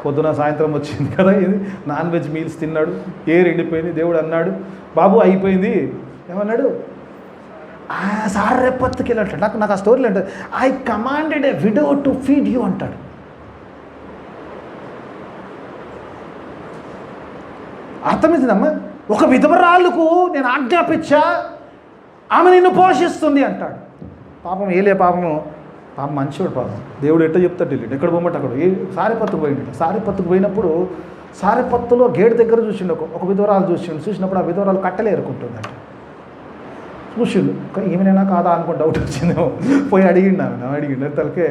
పొద్దున సాయంత్రం వచ్చింది కదా, ఇది నాన్ వెజ్ మీల్స్ తిన్నాడు. ఏరు ఎండిపోయింది. దేవుడు అన్నాడు, బాబు అయిపోయింది. ఏమన్నాడు? సారెప్పత్తుకి వెళ్ళంటాడు. నాకు ఆ స్టోరీలు అంటే, I commanded a widow to feed you అంటాడు. అర్థమైందమ్మా? ఒక విధవరాళ్ళకు నేను ఆజ్ఞాపించా, ఆమె నిన్ను పోషిస్తుంది అంటాడు. పాపం ఏలే పాపం మంచివాడు పాపం. దేవుడు ఎట్ట చెప్తాడు వెళ్ళి ఎక్కడ పోమంటే అక్కడ సారెపత్తుకు పోయిండు. సారెపత్తుకు పోయినప్పుడు సారెపత్తులో గేట్ దగ్గర చూసిండు, ఒక విధవరాలు చూసినప్పుడు ఆ విధవరాలు కట్టెలు ఏరుకుంటుందంట. చూసిండు, ఏమైనా కాదా అనుకో డౌట్ వచ్చిందేమో. పోయి అడిగిండు తలకే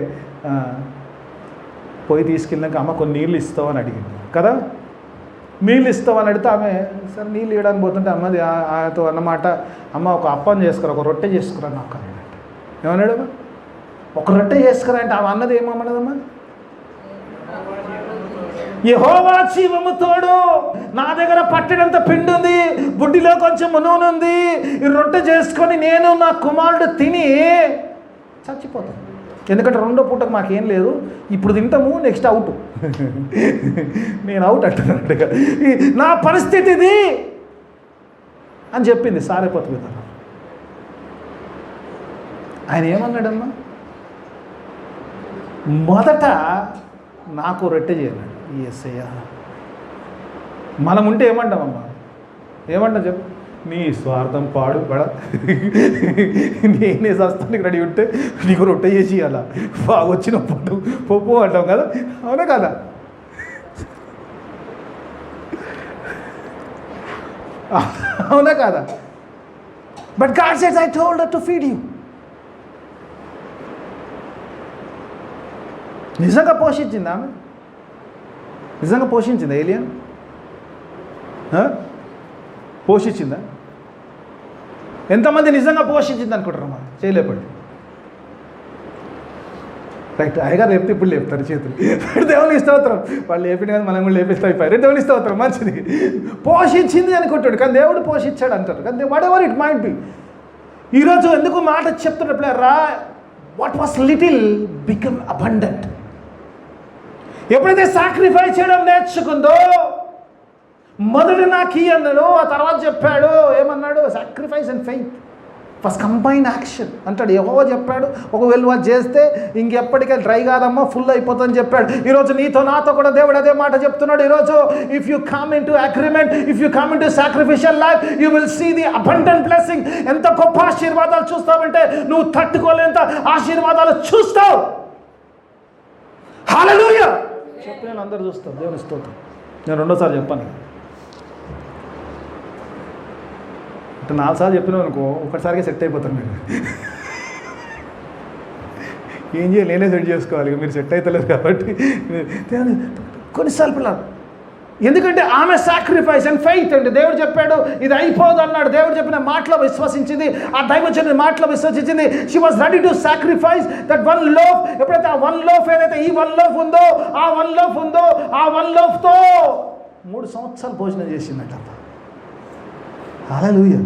పోయి తీసుకెళ్ళినాక, అమ్మ కొన్ని నీళ్ళు ఇస్తావని అడిగింది కదా. నీళ్ళు ఇస్తామని అడిగితే ఆమె సరే నీళ్ళు ఇవ్వడానికి పోతుంటే అమ్మది ఆయనతో అన్నమాట, అమ్మ ఒక అప్పం చేసుకురా, ఒక రొట్టె చేసుకురా నాకు అన్నాడు. ఏమన్నాడు? ఒక రొట్టె చేసుకురా అంటే ఆమె అన్నది ఏమన్నదమ్మా? యెహోవా జీవము తోడు, నా దగ్గర పట్టినంత పిండి ఉంది, బుడ్డిలో కొంచెం నూనె ఉంది, ఈ రొట్టె చేసుకొని నేను నా కుమారుడు తిని చచ్చిపోతాను. ఎందుకంటే 2వ పూటకు మాకేం లేదు, ఇప్పుడు తింటాము, నెక్స్ట్ అవుట్. నేను అవుట్ అంటున్నట్టుగా నా పరిస్థితి ఇది అని చెప్పింది సారెపత్తు మీద. ఆయన ఏమన్నాడమ్మా? మొదట నాకు రొట్టె చేయాలి. యేసయ్యా, మనం ఉంటే ఏమంటామమ్మా? ఏమంటాం చెప్పు? నీ స్వార్థం పాడు బడ, నేనే సస్తానికి రెడీ ఉంటే నీకు రొట్టె చేసి అలా బాగా వచ్చిన పట్టు పప్పు అంటాం కదా. అవునా కదా? అవునా కదా? But God says, I told her to feed you. నిజంగా పోషించిందా ఆమె? నిజంగా పోషించిందా ఏలియన్? పోషించిందా? ఎంతమంది నిజంగా పోషించింది అనుకుంటారమ్మా? చేయలేపండి. రైట్, అయ్యగారు లేపితే ఇప్పుడు లేపుతారు చేతులు. దేవుని స్తోత్రం. వాళ్ళు లేపిన కదా మనం కూడా లేపిస్తే అయిపోయారు. దేవుని స్తోత్రం. మంచిది, పోషించింది అనుకుంటాడు, కానీ దేవుడు పోషించాడు అంటారు. కానీ what ever it might be. ఈరోజు ఎందుకు మాట చెప్తున్నప్పుడు రా, what was little become abundant. ఎప్పుడైతే సాక్రిఫైస్ చేయడం నేర్చుకుందో, మొదటి నాకు ఈ అన్నాడు, ఆ తర్వాత చెప్పాడు ఏమన్నాడు, sacrifice and faith first combine action అంటాడు. యెహోవా చెప్పాడు, ఒకవేళ అది చేస్తే ఇంకెప్పటికీ డ్రై కాదమ్మా, ఫుల్ అయిపోతుందని చెప్పాడు. ఈరోజు నీతో నాతో కూడా దేవుడు అదే మాట చెప్తున్నాడు. ఈరోజు if you come into agreement, if you come into sacrificial life, you will see the abundant blessing. ఎంత గొప్ప ఆశీర్వాదాలు చూస్తావంటే నువ్వు తట్టుకోలేంత ఆశీర్వాదాలు చూస్తావు. హల్లెలూయా. చెప్పిన అందరూ చూస్తాం. దేవుని స్తోత్రం. నేను రెండోసారి చెప్పాను, అంటే 4 సార్లు చెప్పినావు అనుకో, ఒకసారిగా సెట్ అయిపోతాను నేను. ఏం చేయాలి, నేనే సెట్ చేసుకోవాలి, మీరు సెట్ అవుతలేదు కాబట్టి. కొన్నిసార్లు పిల్లలు ఎందుకంటే ఆమె సాక్రిఫైస్ అండ్ ఫెయిత్ అంటే దేవుడు చెప్పాడు ఇది అయిపోదు అన్నాడు. దేవుడు చెప్పిన మాటలో విశ్వసించింది, ఆ దైవజనుడి మాటలో విశ్వసించింది. She was ready to sacrifice that one loaf. ఎప్పుడైతే ఆ వన్ లోఫ్, ఏదైతే ఈ వన్ లోఫ్ ఉందో, ఆ వన్ లోఫ్ ఉందో, ఆ వన్ లోఫ్తో 3 సంవత్సరాలు భోజనం చేసిందట. Hallelujah.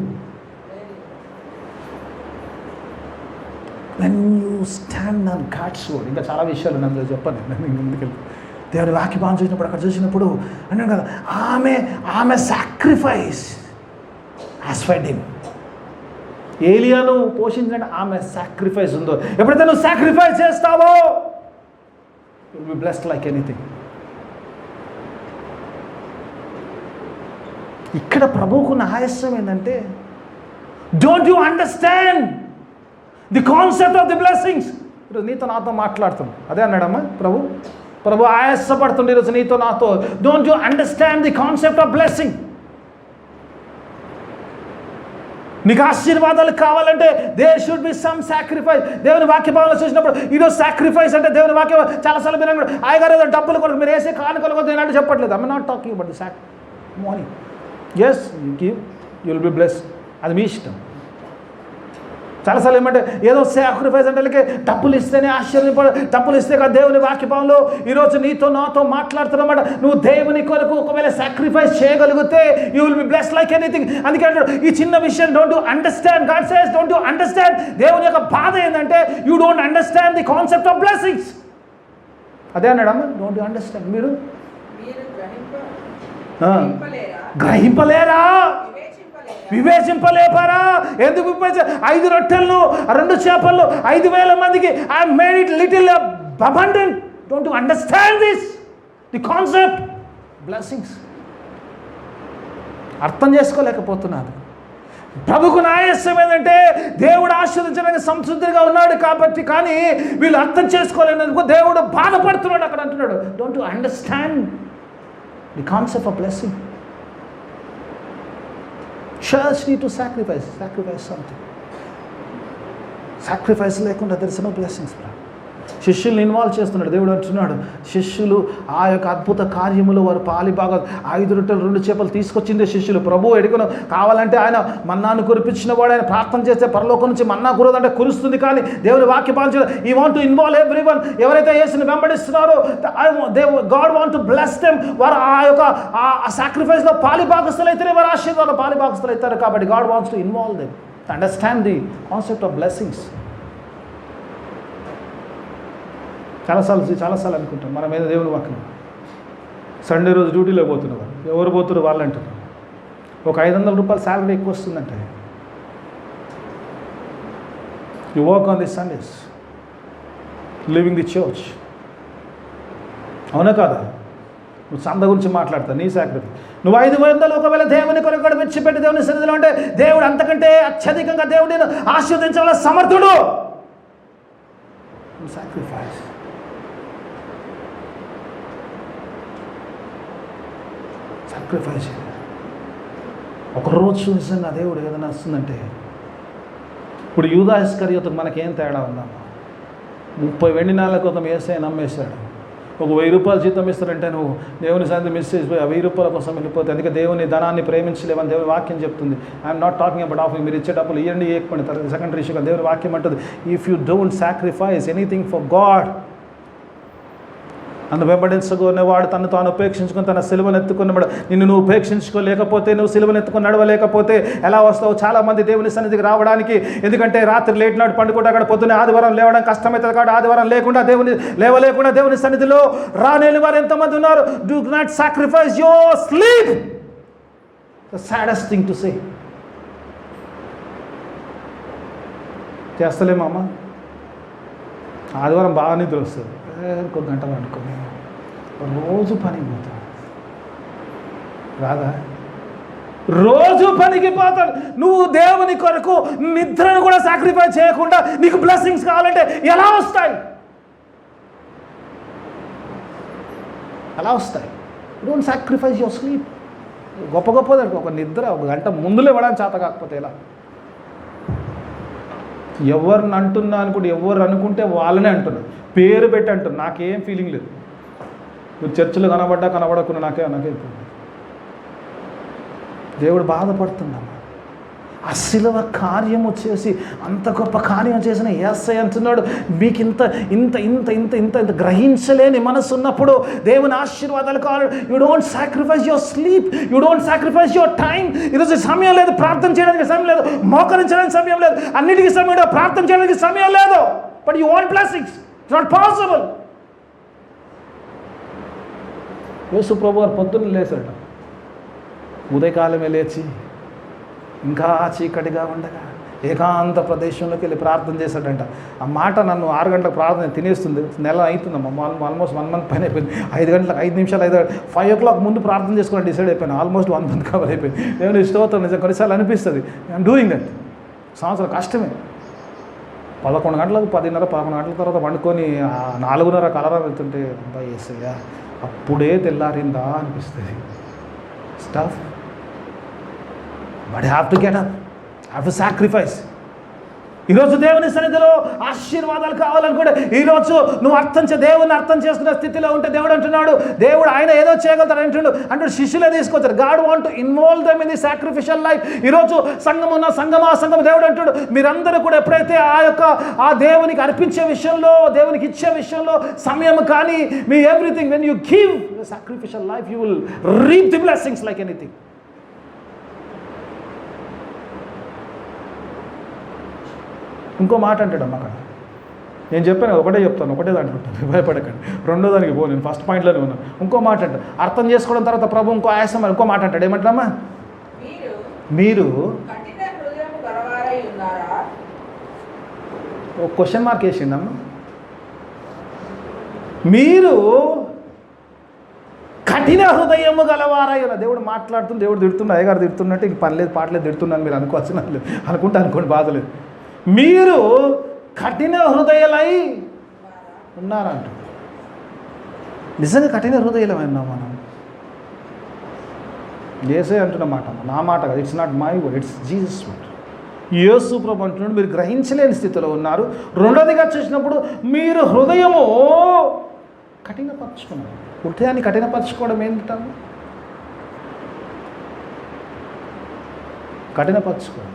When you stand on God's word, ఇంకా చాలా విషయాలు నన్ను చెప్పాను నేను ముందుకెళ్ళి. దేవుని వాక్యభావం చూసినప్పుడు, అక్కడ చూసినప్పుడు అన్నాను కదా, ఆమె సాక్రిఫైస్ హ్యాస్ ఫెడ్ హిమ్. ఏలియాను పోషించండి, ఆమె సాక్రిఫైస్ ఉందో. ఎప్పుడైతే నువ్వు సాక్రిఫైస్ చేస్తావో will be blessed like anything. ఇక్కడ ప్రభువుకున్న ఆయాసం ఏంటంటే, don't you understand the concept of the blessings. ఈరోజు నీతో నాతో మాట్లాడుతాం, అదే అన్నాడమ్మా ప్రభు ఆయాసపడుతుంది ఈరోజు నీతో నాతో. Don't you understand the concept of blessing. నీకు ఆశీర్వాదాలు కావాలంటే there should be some sacrifice. దేవుని వాక్యభావంలో చూసినప్పుడు ఈరోజు సాక్రిఫైస్ అంటే దేవుని వాక్యం చాలాసార్లు మీరు అన్నాడు, ఆయగారు ఏదో డబ్బులు కొరకు మీరు వేసే కానుకలు కొరకు నేను చెప్పట్లేదు. I'm not talking about the money. As you give, you will be blessed, అది మీ ఇష్టం. చాలాసార్లు ఏమంటే ఏదో సాక్రిఫైస్ అంటే డబ్బులు ఇస్తేనే ఆశ్చర్యపడ, డబ్బులు ఇస్తే కదా దేవుని వాక్యభావంలో ఈరోజు నీతో నాతో మాట్లాడుతున్నమాట. నువ్వు దేవుని కొరకు ఒకవేళ సాక్రిఫైస్ చేయగలిగితే you will be blessed like anything. అందుకే అంటాడు ఈ చిన్న విషయం don't you understand. God says don't you understand. దేవుని యొక్క బాధ ఏంటంటే you don't understand the concept of blessings. అదే అన్నాడమ్మా, డోంట్ యు అండర్స్టాండ్. మీరు గ్రహింపలేరా, వివేచింపలేపారా? ఎందుకు 5 రొట్టెలను 2 చేపలు 5,000 మందికి I made it little abundant. Don't you understand this the concept blessings? అర్థం చేసుకోలేకపోతున్నారు. ప్రభుకు ఆయాసం ఏంటంటే దేవుడు ఆశీర్వదించడానికి సంతృప్తిగా ఉన్నాడు కాబట్టి, కానీ వీళ్ళు అర్థం చేసుకోలేనందుకు దేవుడు బాధపడుతున్నాడు. అక్కడ అంటున్నాడు don't you understand the concept of blessing. Church need to sacrifice something. Sacrifice లేకుండా there is no blessings. శిష్యుల్ని ఇన్వాల్వ్ చేస్తున్నాడు దేవుడు. అంటున్నాడు శిష్యులు ఆ యొక్క అద్భుత కార్యములు వారు పాలిబాగా 5 రొట్టెలు 2 చేపలు తీసుకొచ్చిందే శిష్యులు. ప్రభు ఎడుకును కావాలంటే ఆయన మన్నాను కురిపించిన వాడు, ఆయన ప్రార్థన చేస్తే పరలోకం నుంచి మన్నా కురదంటే కురుస్తుంది. కానీ దేవుని వాక్య పాలించడం ఈ వాంట్ టు ఇన్వాల్వ్ ఎవ్రీవన్. ఎవరైతే యేసుని వెంబడిస్తున్నారో God want to bless them. వారు ఆ యొక్క ఆ సాక్రిఫైస్లో పాలిభాగస్తులు అయితేనే వారు ఆశీర్వాదంలో పాలిభాగస్తులు అవుతారు. కాబట్టి God wants to involve them to understand the concept of blessings. చాలాసార్లు అనుకుంటాం మన మీద దేవుని వాక్యం. సండే రోజు డ్యూటీలో పోతున్నారు, ఎవరు పోతున్నారు వాళ్ళు అంటారు ఒక 500 రూపాయలు శాలరీ ఎక్కువ వస్తుందంటే. You work on the Sundays living the church. అవునా కాదా? నువ్వు సంద గురించి మాట్లాడతావు, నీ సాక్రిఫైస్. నువ్వు 500 ఒకవేళ దేవుని కొరకు విడిచిపెట్టి దేవుని సన్నిధిలో అంటే దేవుడు అంతకంటే అత్యధికంగా దేవుడిని ఆశీర్వదించగల సమర్థుడు. సాక్రిఫైస్. సాక్రిఫైస్. ఒకరోజు నిజంగా దేవుడు ఏదైనా వస్తుందంటే, ఇప్పుడు యూదా ఇస్కరియోతుకు మనకేం తేడా ఉందమ్మా? 30 వెండి నాళ్ళ కోసం యేసయ్య నమ్మేశాడు. ఒక 1000 రూపాయలు జీతం ఇస్తారంటే నువ్వు దేవుని సన్నిధి మిస్ చేసిపోయి 1000 రూపాయల కోసం వెళ్ళిపోతే. అందుకే దేవుని ధనాన్ని ప్రేమించలేవని దేవుని వాక్యం చెప్తుంది. I'm not talking about of. మీరు ఇచ్చే డబ్బులు ఇవ్వండి, ఇవ్వకపోండి తర్వాత సెకండరీ ఇష్యూగా దేవుని వాక్యం అంటుంది. If you don't sacrifice anything for God నన్ను వెంబడించుకునేవాడు తను తాను ఉపేక్షించుకుని తన సిలువను ఎత్తుకున్నాడు. నువ్వు ఉపేక్షించుకోలేకపోతే, నువ్వు సిలువను ఎత్తుకుని నడవలేకపోతే ఎలా వస్తావు? చాలామంది దేవుని సన్నిధికి రావడానికి, ఎందుకంటే రాత్రి లేట్ నాడు పండుకుంటే అక్కడ పొద్దున్నే ఆదివారం లేవడం కష్టమవుతుంది కాబట్టి ఆదివారం లేవలేకుండా దేవుని సన్నిధిలో రాలేని వారు ఎంతమంది ఉన్నారు. Do not sacrifice your sleep. The saddest thing to say. చేస్తలేమమ్మ. ఆదివారం బాగా నిద్ర వస్తుంది, ఇంకో గంట పండుకొని రోజు పనికి పోతాడు. రాదా? రోజు పనికి పోతాడు. నువ్వు దేవుని కొరకు నిద్రను కూడా సాక్రిఫైస్ చేయకుండా నీకు బ్లెస్సింగ్స్ కావాలంటే ఎలా వస్తాయి? Don't sacrifice your sleep. గొప్పది ఒక నిద్ర ఒక గంట ముందులే ఇవ్వడానికి చేత కాకపోతే ఎలా? ఎవరిని అంటున్నా అనుకుంటే, ఎవరు అనుకుంటే వాళ్ళనే అంటున్నారు, పేరు పెట్టి అంటున్నారు. నాకేం ఫీలింగ్ లేదు. నువ్వు చర్చిలో కనబడకుండా నాకే దేవుడు బాధపడుతున్నాను. ఆ శిలువ కార్యము చేసి అంత గొప్ప కార్యం చేసిన యేసయ్య అంటున్నాడు, మీకు ఇంత ఇంత ఇంత ఇంత ఇంత ఇంత గ్రహించలేని మనసు ఉన్నప్పుడు దేవుని ఆశీర్వాదాలు కావాలి. You don't sacrifice your sleep, you don't sacrifice your time. ఈరోజు సమయం లేదు, ప్రార్థన చేయడానికి సమయం లేదు, మోకరించడానికి సమయం లేదు, అన్నిటికీ సమయం లేదు, ప్రార్థన చేయడానికి సమయం లేదు. But you want blessings. It's not possible. Yesu Prabhu గారు పొద్దున్న లేచాడు, ఉదయకాలమే లేచి ఇంకా చీకటిగా ఉండగా ఏకాంత ప్రదేశంలోకి వెళ్ళి ప్రార్థన చేశాడంట. ఆ మాట నన్ను 6 గంటలకు ప్రార్థన తినేస్తుంది. నెల అవుతుందమ్మా, ఆల్మోస్ట్ 1 మంత్ పైన అయిపోయింది. 5 గంటలకు 5 నిమిషాలు 5 o'clock ముందు ప్రార్థన చేసుకోవాలి డిసైడ్ అయిపోయాను. ఆల్మోస్ట్ 1 మంత్ కవర్ అయిపోయింది. దేవుని స్తోత్రం. నిజం కొన్నిసార్లు అనిపిస్తుంది ఐఎమ్ డూయింగ్ దట్. సంవత్సరం కష్టమే. 11 గంటలకు 10:30 11 గంటల తర్వాత పండుకొని 4:30 కలరా వెళ్తుంటే అంతా యేసయ్యా అప్పుడే తెల్లారిందా అనిపిస్తుంది. Stuff. But I have to get up. I have to sacrifice. ఈరోజు దేవుని సన్నిధిలో ఆశీర్వాదాలు కావాలనుకుంటే, ఈరోజు నువ్వు దేవుని అర్థం చేసుకునే స్థితిలో ఉంటే దేవుడు అంటున్నాడు, దేవుడు ఆయన ఏదో చేయగలుగుతాడు అంటూ శిష్యులే తీసుకొచ్చారు. God want to involve them in the sacrificial life. ఈరోజు సంఘం దేవుడు అంటాడు, మీరందరూ కూడా ఎప్పుడైతే ఆ దేవునికి అర్పించే విషయంలో, దేవునికి ఇచ్చే విషయంలో సమయం కానీ me everything, when you give sacrificial life you will reap the blessings like anything. ఇంకో మాట అంటాడమ్మ అక్కడ. నేను చెప్పాను, ఒకటే చెప్తాను, ఒకటే దాంట్లో ఉంటాను, భయపడకండి. రెండో దానికి నేను ఫస్ట్ పాయింట్లోనే ఉన్నాను. ఇంకో మాట అంట, అర్థం చేసుకోవడం తర్వాత ప్రభు ఇంకో ఆయాసం ఇంకో మాట అంటాడు. ఏమంటారమ్మా? మీరు ఒక క్వశ్చన్ మార్క్ వేసిండమ్మా. మీరు కఠిన హృదయము గలవారై ఉన్న. దేవుడు మాట్లాడుతుంది, దేవుడు తిడుతున్నా, అయ్యగారు తిడుతున్నట్టు ఇంక పని లేదు పాటలేదు తిడుతున్నాను మీరు అనుకోండి, బాధ లేదు. మీరు కఠిన హృదయాలై ఉన్నారంట. నిజంగా కఠిన హృదయాలై ఉన్నాం మనం. యేసే అంటున్న మాట, నా మాట కాదు. It's not my word, it's Jesus word. Yesu Prabhu అంటున్నాడు, మీరు గ్రహించలేని స్థితిలో ఉన్నారు. రెండోదిగా చూసినప్పుడు మీరు హృదయము కఠినపరచుకున్నారు. హృదయాన్ని కఠినపరచుకోవడం ఏంటంటే కఠినపరచుకోవడం.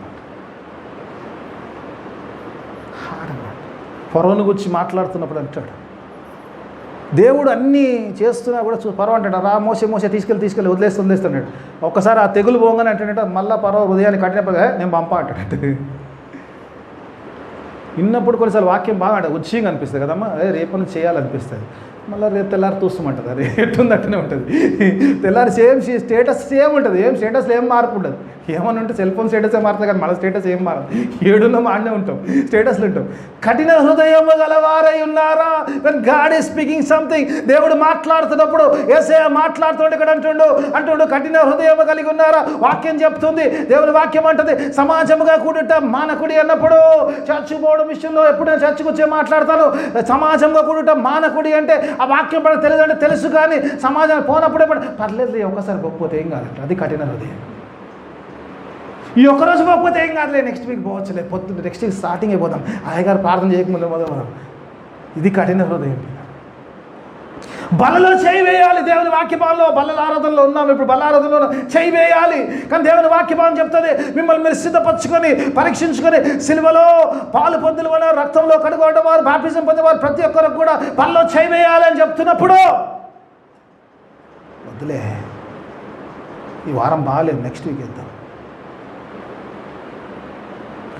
ఫరోను గురించి మాట్లాడుతున్నప్పుడు అంటాడు, దేవుడు అన్నీ చేస్తున్నా కూడా ఫరో అంటాడు, రా మోసే తీసుకెళ్ళి వదిలేస్తున్నాడు. ఒక్కసారి ఆ తెగులు పోగానే అంటాడట, మళ్ళీ ఫరో హృదయాన్ని కఠినపరచ నేను పంపా అంటాడట. విన్నప్పుడు కొన్నిసార్లు వాక్యం బాగా ఉచ్చిగా అనిపిస్తుంది కదమ్మా, రేపటి నుంచి చేయాలనిపిస్తుంది. మళ్ళీ రేపు తెల్లారి చూస్తామంటుంది, అది ఎట్టుందట్టనే ఉంటుంది. తెల్లారి స్టేటస్ సేమ్ ఉంటుంది, స్టేటస్లో ఏం మార్పు ఉండదు. ఏమన్నా ఉంటే సెల్ ఫోన్ స్టేటసే మారుతుంది కానీ మన స్టేటస్ ఏం మారదు. ఏడున్నాం ఆడనే ఉంటాం, స్టేటస్లు ఉంటాం. కఠిన హృదయము గలవారై ఉన్నారా? When God is speaking something, దేవుడు మాట్లాడుతున్నప్పుడు యేసయ్య మాట్లాడుతుంటే ఇక్కడ అంటుండు కఠిన హృదయము కలిగి ఉన్నారా? వాక్యం చెప్తుంది, దేవుని వాక్యం అంటుంది సమాజముగా కూడుట మానకుడి అన్నప్పుడు. చర్చి పోవడం విషయంలో ఎప్పుడైనా చర్చికి వచ్చే మాట్లాడతాను, సమాజంగా కూడుట మానకుడి అంటే ఆ వాక్యం పడ తెలియదు అంటే తెలుసు, కానీ సమాజం పోనప్పుడే పర్లేదు ఒక్కసారి పోకపోతే ఏం కాదంట. అది కఠిన హృదయం. ఈ ఒక్కరోజు పోకపోతే ఏం కాదులే, నెక్స్ట్ వీక్ పోవచ్చులే, పొద్దున్న నెక్స్ట్ వీక్ స్టార్టింగ్ అయిపోతాం, అయ్యగారు ప్రార్థన చేయకముందు మొదలు. ఇది కఠిన హృదయం. బలలో చేయి వేయాలి. దేవుని వాక్యభావంలో బల్ల ఆరాధనలో ఉన్నాం, ఇప్పుడు బల్ల ఆరాధనలో చేయి వేయాలి. కానీ దేవుని వాక్యభావం చెప్తుంది, మిమ్మల్ని మీరు సిద్ధపరచుకొని పరీక్షించుకొని సిలువలో పాలు పొందిన వారు, రక్తంలో కడుగొన్న వారు, బాప్టిజం పొందేవారు ప్రతి ఒక్కరికి కూడా బలలో చేయి వేయాలి అని చెప్తున్నప్పుడు వద్దులే, ఈ వారం బాగాలేదు, నెక్స్ట్ వీక్ వెళ్తాం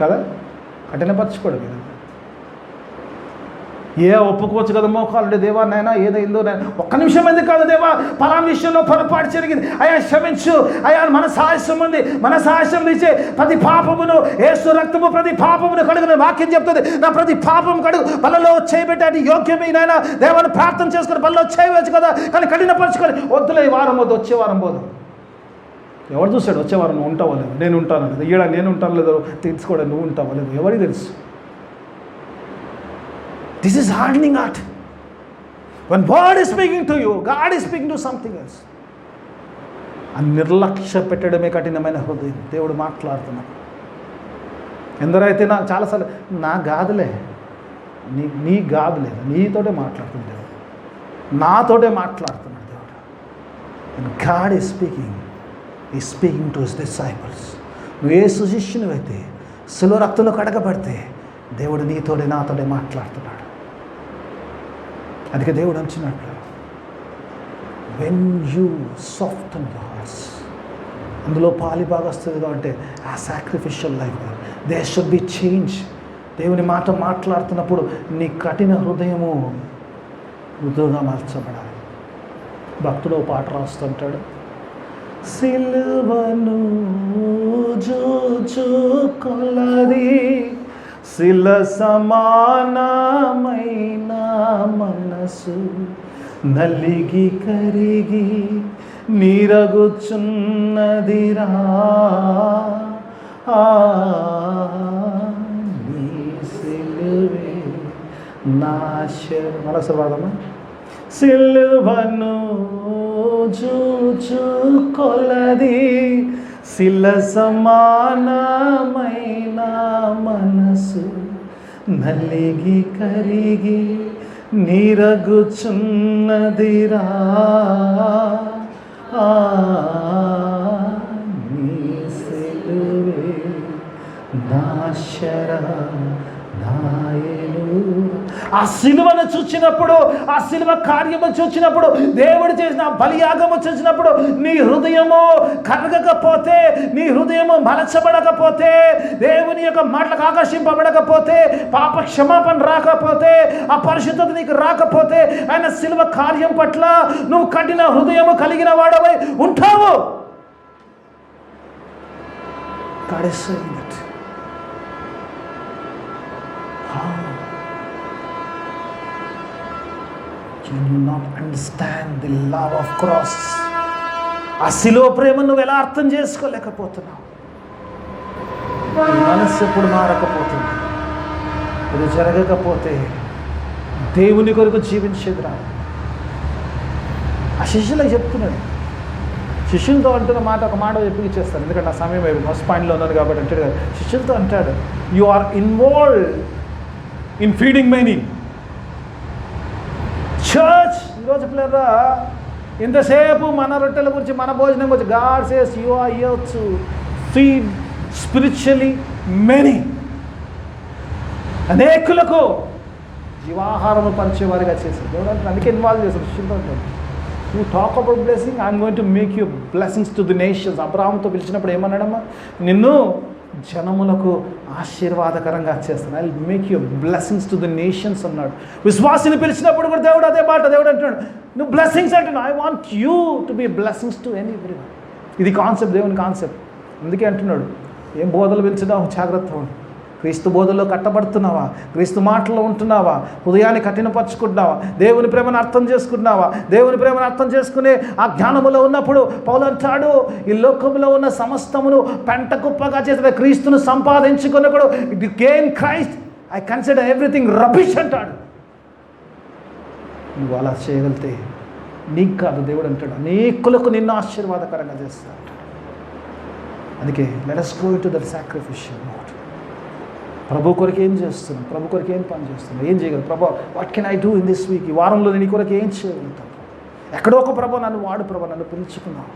కదా, కఠినపరచుకోవడం కదా. ఒప్పుకోవచ్చు కదా, మోకాలు దేవా నాయనా ఏదైందో నాయన, ఒక్క నిమిషం ఎందుకు కాదు దేవా, పలానా విషయంలో పొరపాటు జరిగింది, అయ్యా క్షమించు అయ్యా, మన సాహసం ఉంది, మన సాహసం ఇచ్చే ప్రతి పాపమును యేసు రక్తము ప్రతి పాపమును కడుగున వాక్యం చెప్తుంది. నా ప్రతి పాపం కడుగు, బలలో చేయబెట్టే యోగ్యమే నాయన, దేవాన్ని ప్రార్థన చేసుకుని బలలో చేయవచ్చు కదా, కానీ కఠినపరచుకొని వద్దులే, ఈ వారం పోదు, వచ్చే వారం పోదు. ఎవరు చూస్తాడు వచ్చే వారం నువ్వు ఉంటావో లేదు, నేను ఉంటాను లేదు, ఈడ నేను ఉంటాను లేదో తెలుసుకోవడం, నువ్వు ఉంటావో లేదు, ఎవరికి తెలుసు. This is hardening heart. When God is speaking to you, God is speaking to something else. ఆ నిర్లక్ష్య పెట్టడమే కఠినమైన హృదయం. దేవుడు మాట్లాడుతున్నాడు. ఎందరైతే నాకు చాలాసార్లు నా గాదులే, నీ గాదులే, నీతోటే మాట్లాడుతుంది దేవుడు, నాతోటే మాట్లాడుతున్నాడు దేవుడు. And God is speaking to his disciples. నువ్వు ఏ శిష్యునివైతే శిలువ రక్తంలో కడగబడితే దేవుడు నీతోడే నాతోడే మాట్లాడుతున్నాడు. అందుకే దేవుడు అంటున్నట్లు, when you soften your hearts, అందులో పాలిభాగస్తుంది కాబట్టి ఆ sacrificial life, there should be change. దేవుని మాట మాట్లాడుతున్నప్పుడు నీ కఠిన హృదయము మృదువుగా మార్చబడాలి. భక్తుడు పాట రాస్తుంటాడు, సిలువను జూచుకొలది శిల సమానమైన మనసు నలిగి కరిగి నీరగుచున్నదిరా, నీ సిలువే నాశనమా, సిలువను జూచుకొలది శిల సమానమైన మనసు నలిగి కరిగి నీరగుచున్నదిరా, నీ సిలువే నాశర నాయను. ఆ సిలువను చూచినప్పుడు, ఆ సిలువ కార్యము చూచినప్పుడు, దేవుడు చేసిన బలియాగము చూసినప్పుడు నీ హృదయము కరగకపోతే, నీ హృదయము మలచబడకపోతే, దేవుని యొక్క మాటలకు ఆకర్షింపబడకపోతే, పాప క్షమాపణ రాకపోతే, ఆ పరిశుద్ధత నీకు రాకపోతే, ఆయన సిలువ కార్యం పట్ల నువ్వు కఠిన హృదయము కలిగిన వాడవై ఉంటావు. God is saying that. Can you not understand the love of cross? ఆ శిలువ ప్రేమ నువ్వు ఎలా అర్థం చేసుకోలేకపోతున్నావు? మనస్సు ఎప్పుడు మారకపోతుంది, ఇది జరగకపోతే దేవుని కొరకు జీవించేదిరా. ఆ శిష్యులకు చెప్తున్నాడు, శిష్యులతో అంటున్న మాట ఒక మాట చెప్పి ఇచ్చేస్తాను, ఎందుకంటే నా సమయం ఫస్ట్ పాయింట్లో ఉన్నాను కాబట్టి అంటాడు కదా. శిష్యులతో అంటాడు, you are involved in feeding many. Church ఈరోజు పిల్లరా ఇంతసేపు మన రొట్టెల గురించి, మన భోజనం గురించి, God says you are here to feed spiritually many. అనేకులకు జీవాహారము పంచేవారిగా చేశారు దేవుడు. అంటే అందుకే ఇన్వాల్వ్ చేశారు శిష్యులతో అంటాడు, you talk about blessing, I'm going to make you blessings to the nations. అబ్రాహాముతో పిలిచినప్పుడు ఏమన్నాడమ్మా, నిన్ను జనములకు ఆశీర్వాదకరంగా చేస్తాను, I will make you blessings to the nations అన్నాడు. విశ్వాసిని పిలిచినప్పుడు కూడా దేవుడు అదే మాట, దేవుడు అంటున్నాడు, నువ్వు బ్లెస్సింగ్స్ అంటున్నావు, I want you to be blessings to everyone. ఇది కాన్సెప్ట్, దేవుని కాన్సెప్ట్. అందుకే అంటున్నాడు, ఏం బోధలు పిలిచినావు జాగ్రత్త ఉండు. క్రీస్తు బోధల్లో కట్టబడుతున్నావా? క్రీస్తు మాటల్లో ఉంటున్నావా? హృదయాన్ని కఠినపరుచుకుంటున్నావా? దేవుని ప్రేమను అర్థం చేసుకుంటున్నావా? దేవుని ప్రేమను అర్థం చేసుకునే ఆ జ్ఞానములో ఉన్నప్పుడు పౌలు అంటాడు, ఈ లోకంలో ఉన్న సమస్తమును పెంట కుప్పగా చేసిన క్రీస్తును సంపాదించుకున్నప్పుడు it gain Christ, I consider everything rubbish అంటాడు. నువ్వు అలా చేయగలిగితే నీకు కాదు, దేవుడు అంటాడు అనేకులకు నిన్ను ఆశీర్వాదకరంగా చేస్తాడు. అందుకే let us go into that sacrificial mode. ప్రభు కొరకు ఏం చేస్తున్నాం? ప్రభు కొరకు ఏం పని చేస్తున్నాం? ఏం చేయగలరు? Prabhu what can I do in this week? ఈ వారంలో నేను కొరకు ఏం చేయగలుగుతాను? ఎక్కడో ఒక ప్రభు నన్ను వాడు ప్రభు, నన్ను పిలుచుకున్నావు.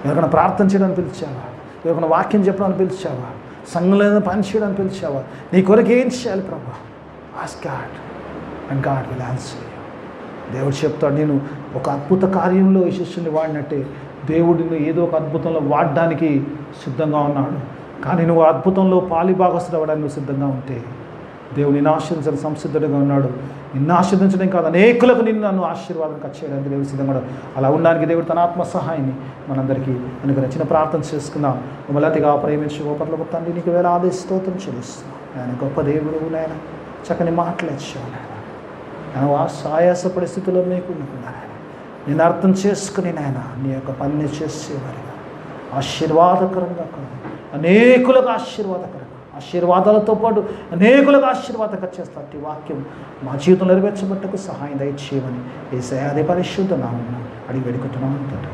ఎవరికైనా ప్రార్థన చేయడానికి పిలిచావా? ఎవరికైనా వాక్యం చెప్పడానికి పిలిచావా? సంఘంలో పని చేయడానికి పిలిచావా? నీ కొరకు ఏం చేయాలి Prabhu? Ask God and God will answer you. దేవుడు చెప్తాడు, నేను ఒక అద్భుత కార్యంలో ఈ శిష్యుని వాడినట్టే దేవుడిని ఏదో ఒక అద్భుతంలో వాడడానికి సిద్ధంగా ఉన్నాడు. కానీ నువ్వు అద్భుతంలో పాలిభాగస్తుడు అవ్వడానికి నువ్వు సిద్ధంగా ఉంటే దేవుడు నిన్ను ఆశీర్వదించడానికి సంసిద్ధుడిగా ఉన్నాడు. నిన్ను ఆశీర్వదించడం కాదు, అనేకులకు నన్ను ఆశీర్వాదం చేయడానికి దేవుడు సిద్ధంగా ఉన్నాడు. అలా ఉండడానికి దేవుడు తన ఆత్మ సహాయాన్ని మనందరికీ అనుగ్రహించిన ప్రార్థన చేసుకుందాం. మమ్మల్ని అతిగా ప్రేమించి గొప్పలకు తండ్రి నీకు వేలాది స్తోత్రం చెల్లిస్తున్నాం. ఆయన గొప్ప దేవుడు, నాయన చక్కని మాటలు ఇచ్చావు నాయన. ఆయాస పరిస్థితుల్లో మీకు నాయన నేను అర్థం చేసుకుని నాయన నీ యొక్క పనిని చేసేవారిగా ఆశీర్వాదకరంగా కాదు, అనేకులకు ఆశీర్వాదకరంగా, ఆశీర్వాదాలతో పాటు అనేకులకు ఆశీర్వాదకరంగా చేస్తారు. ఈ వాక్యం మా జీవితంలో నెరవేర్చబట్టకు సహాయం దయచేయమని యేసయ్య అదే పరిశుద్ధ నామమున అడిగి వేడుకుంటున్నాను తండ్రి.